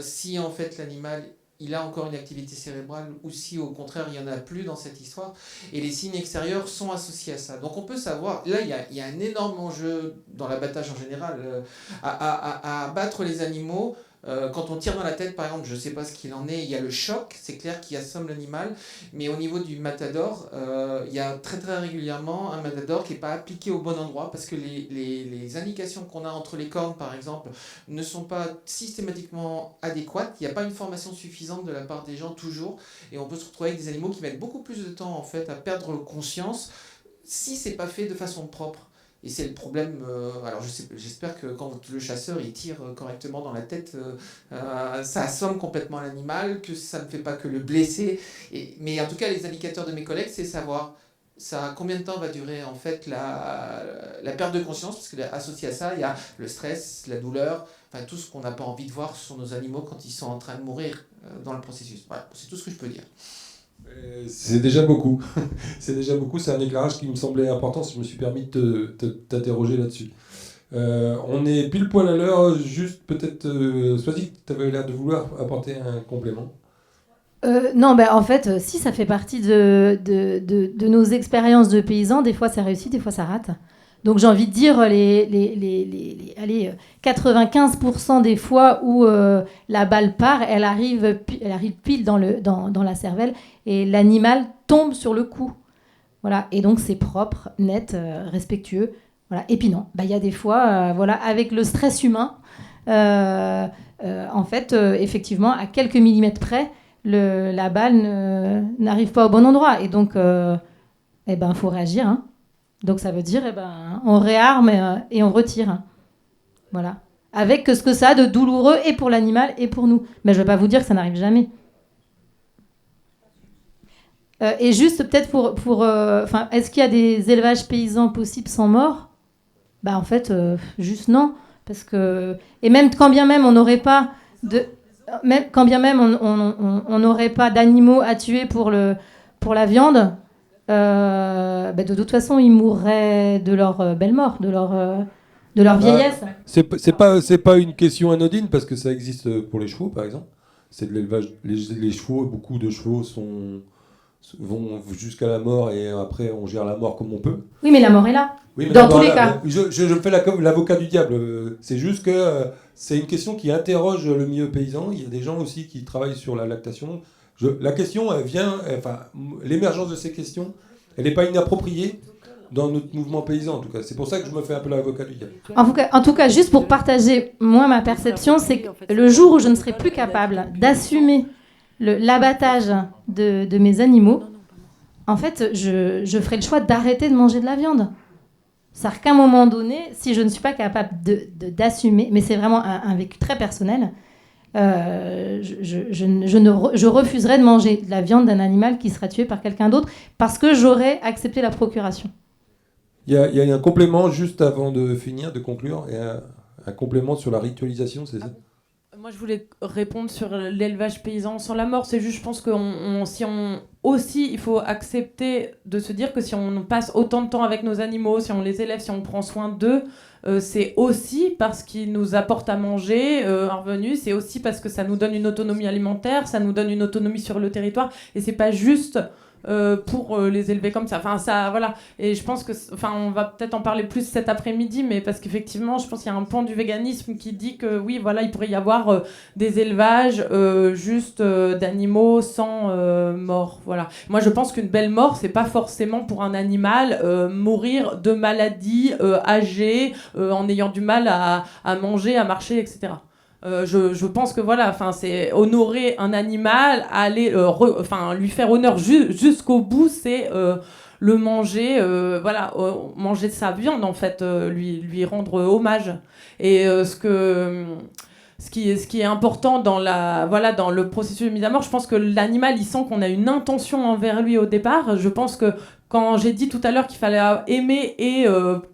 si en fait l'animal il a encore une activité cérébrale ou si au contraire il n'y en a plus dans cette histoire. Et les signes extérieurs sont associés à ça. Donc on peut savoir, là il y a un énorme enjeu dans l'abattage en général, à abattre les animaux. Quand on tire dans la tête, par exemple, je ne sais pas ce qu'il en est, il y a le choc, c'est clair qui assomme l'animal, mais au niveau du matador, il y a très très régulièrement un matador qui n'est pas appliqué au bon endroit parce que les indications qu'on a entre les cornes, par exemple, ne sont pas systématiquement adéquates. Il n'y a pas une formation suffisante de la part des gens toujours, et on peut se retrouver avec des animaux qui mettent beaucoup plus de temps en fait à perdre conscience si c'est pas fait de façon propre. Et c'est le problème. Alors j'espère que quand le chasseur il tire correctement dans la tête, ça assomme complètement l'animal, que ça ne fait pas que le blesser. Mais en tout cas, les indicateurs de mes collègues, c'est savoir combien de temps va durer en fait la perte de conscience, parce que associé à ça, il y a le stress, la douleur, enfin tout ce qu'on n'a pas envie de voir sur nos animaux quand ils sont en train de mourir dans le processus. Voilà, c'est tout ce que je peux dire. C'est déjà beaucoup. C'est un éclairage qui me semblait important, si je me suis permis de t'interroger là-dessus. On est pile poil à l'heure, juste peut-être... Sois-y, tu avais l'air de vouloir apporter un complément. Non, en fait, si ça fait partie de nos expériences de paysans, des fois ça réussit, des fois ça rate. Donc j'ai envie de dire, allez, 95% des fois où la balle part, elle arrive pile dans la cervelle et l'animal tombe sur le coup. Voilà. Et donc c'est propre, net, respectueux. Voilà. Et puis non, il y a des fois, avec le stress humain, en fait, effectivement, à quelques millimètres près, la balle n'arrive pas au bon endroit. Et donc, faut réagir, hein. Donc ça veut dire, on réarme et on retire. Voilà. Avec ce que ça a de douloureux et pour l'animal et pour nous. Mais je ne vais pas vous dire que ça n'arrive jamais. Et juste peut-être est-ce qu'il y a des élevages paysans possibles sans mort ? En fait, juste non. Parce que, et même quand bien même on n'aurait pas on n'aurait pas d'animaux à tuer pour la viande, de toute façon, ils mourraient de leur belle mort, de leur vieillesse. C'est pas une question anodine, parce que ça existe pour les chevaux, par exemple. C'est de l'élevage. Les chevaux, beaucoup de chevaux vont jusqu'à la mort, et après, on gère la mort comme on peut. Oui, mais la mort est là. Oui, dans tous les cas. Je me fais l'avocat du diable. C'est juste que c'est une question qui interroge le milieu paysan. Il y a des gens aussi qui travaillent sur la lactation. La question, elle vient, l'émergence de ces questions, elle n'est pas inappropriée dans notre mouvement paysan, en tout cas. C'est pour ça que je me fais un peu l'avocat du diable. En tout cas, juste pour partager, moi, ma perception, c'est que le jour où je ne serai plus capable d'assumer l'abattage de mes animaux, en fait, je ferai le choix d'arrêter de manger de la viande. C'est-à-dire qu'à un moment donné, si je ne suis pas capable d'assumer, mais c'est vraiment un vécu très personnel, je refuserais de manger de la viande d'un animal qui sera tué par quelqu'un d'autre parce que j'aurais accepté la procuration. Il y a un complément juste avant de finir, de conclure, et un complément sur la ritualisation, c'est ça ? Moi, je voulais répondre sur l'élevage paysan sans la mort. C'est juste, je pense que il faut accepter de se dire que si on passe autant de temps avec nos animaux, si on les élève, si on prend soin d'eux, c'est aussi parce qu'ils nous apportent à manger un revenu, c'est aussi parce que ça nous donne une autonomie alimentaire, ça nous donne une autonomie sur le territoire, et c'est pas juste pour les élever comme ça. Enfin, ça, voilà. Et je pense que, on va peut-être en parler plus cet après-midi, mais parce qu'effectivement, je pense qu'il y a un pan du véganisme qui dit que oui, voilà, il pourrait y avoir des élevages juste d'animaux sans mort. Voilà. Moi, je pense qu'une belle mort, c'est pas forcément pour un animal mourir de maladie, âgé, en ayant du mal à manger, à marcher, etc. Je pense que voilà, c'est honorer un animal, aller lui faire honneur jusqu'au bout, c'est le manger, manger de sa viande en fait, lui rendre hommage. Et ce qui est important dans le processus de mise à mort, je pense que l'animal, il sent qu'on a une intention envers lui au départ. Je pense que quand j'ai dit tout à l'heure qu'il fallait aimer et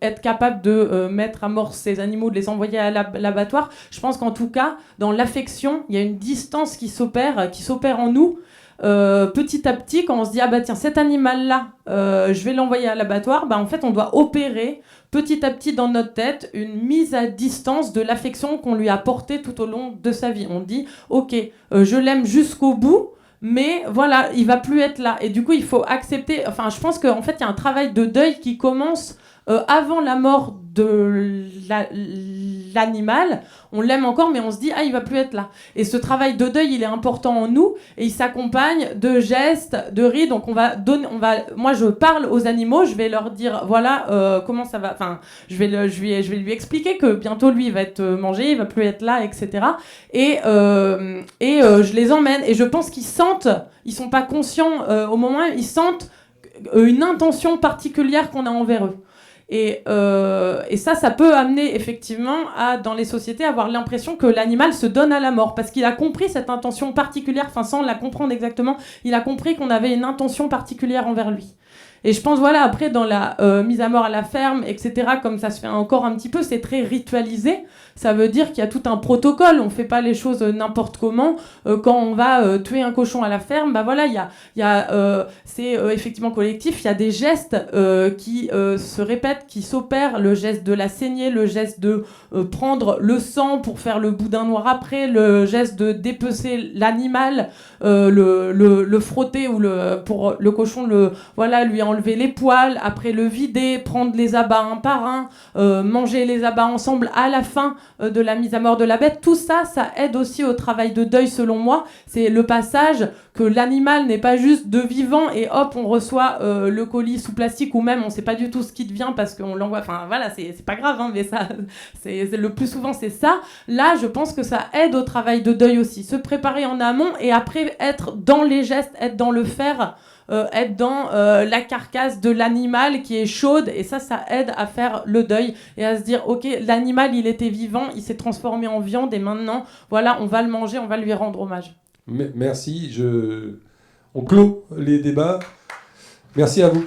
être capable de mettre à mort ces animaux, de les envoyer à l'abattoir, je pense qu'en tout cas, dans l'affection, il y a une distance qui s'opère en nous. Petit à petit, quand on se dit tiens, cet animal-là, je vais l'envoyer à l'abattoir, en fait on doit opérer petit à petit dans notre tête une mise à distance de l'affection qu'on lui a portée tout au long de sa vie. On dit ok, je l'aime jusqu'au bout, mais voilà, il va plus être là. Et du coup il faut accepter, je pense qu'en fait il y a un travail de deuil qui commence avant la mort de l'animal. On l'aime encore, mais on se dit il va plus être là. Et ce travail de deuil, il est important en nous, et il s'accompagne de gestes, de rires. Donc moi je parle aux animaux, je vais leur dire voilà comment ça va. Je vais lui expliquer que bientôt lui il va être mangé, il va plus être là, etc. Et je les emmène, et je pense qu'ils sentent, ils sont pas conscients au moment où ils sentent une intention particulière qu'on a envers eux. Et ça peut amener effectivement dans les sociétés, avoir l'impression que l'animal se donne à la mort, parce qu'il a compris cette intention particulière, sans la comprendre exactement, il a compris qu'on avait une intention particulière envers lui. Et je pense, après, dans la mise à mort à la ferme, etc., comme ça se fait encore un petit peu, c'est très ritualisé. Ça veut dire qu'il y a tout un protocole. On ne fait pas les choses n'importe comment. Quand on va tuer un cochon à la ferme, c'est effectivement collectif. Il y a des gestes qui se répètent, qui s'opèrent. Le geste de la saignée, le geste de prendre le sang pour faire le boudin noir après, le geste de dépecer l'animal, le frotter, ou pour le cochon, lui enlever les poils, après le vider, prendre les abats un par un, manger les abats ensemble à la fin de la mise à mort de la bête. Tout ça, ça aide aussi au travail de deuil, selon moi. C'est le passage que l'animal n'est pas juste de vivant et hop, on reçoit le colis sous plastique, ou même on sait pas du tout ce qui devient parce qu'on l'envoie. C'est pas grave, mais ça, c'est le plus souvent c'est ça. Là, je pense que ça aide au travail de deuil aussi. Se préparer en amont, et après être dans les gestes, être dans le faire. Être dans la carcasse de l'animal qui est chaude, et ça aide à faire le deuil et à se dire ok, l'animal il était vivant, il s'est transformé en viande, et maintenant on va le manger, on va lui rendre hommage. Merci, on clôt les débats. Merci à vous.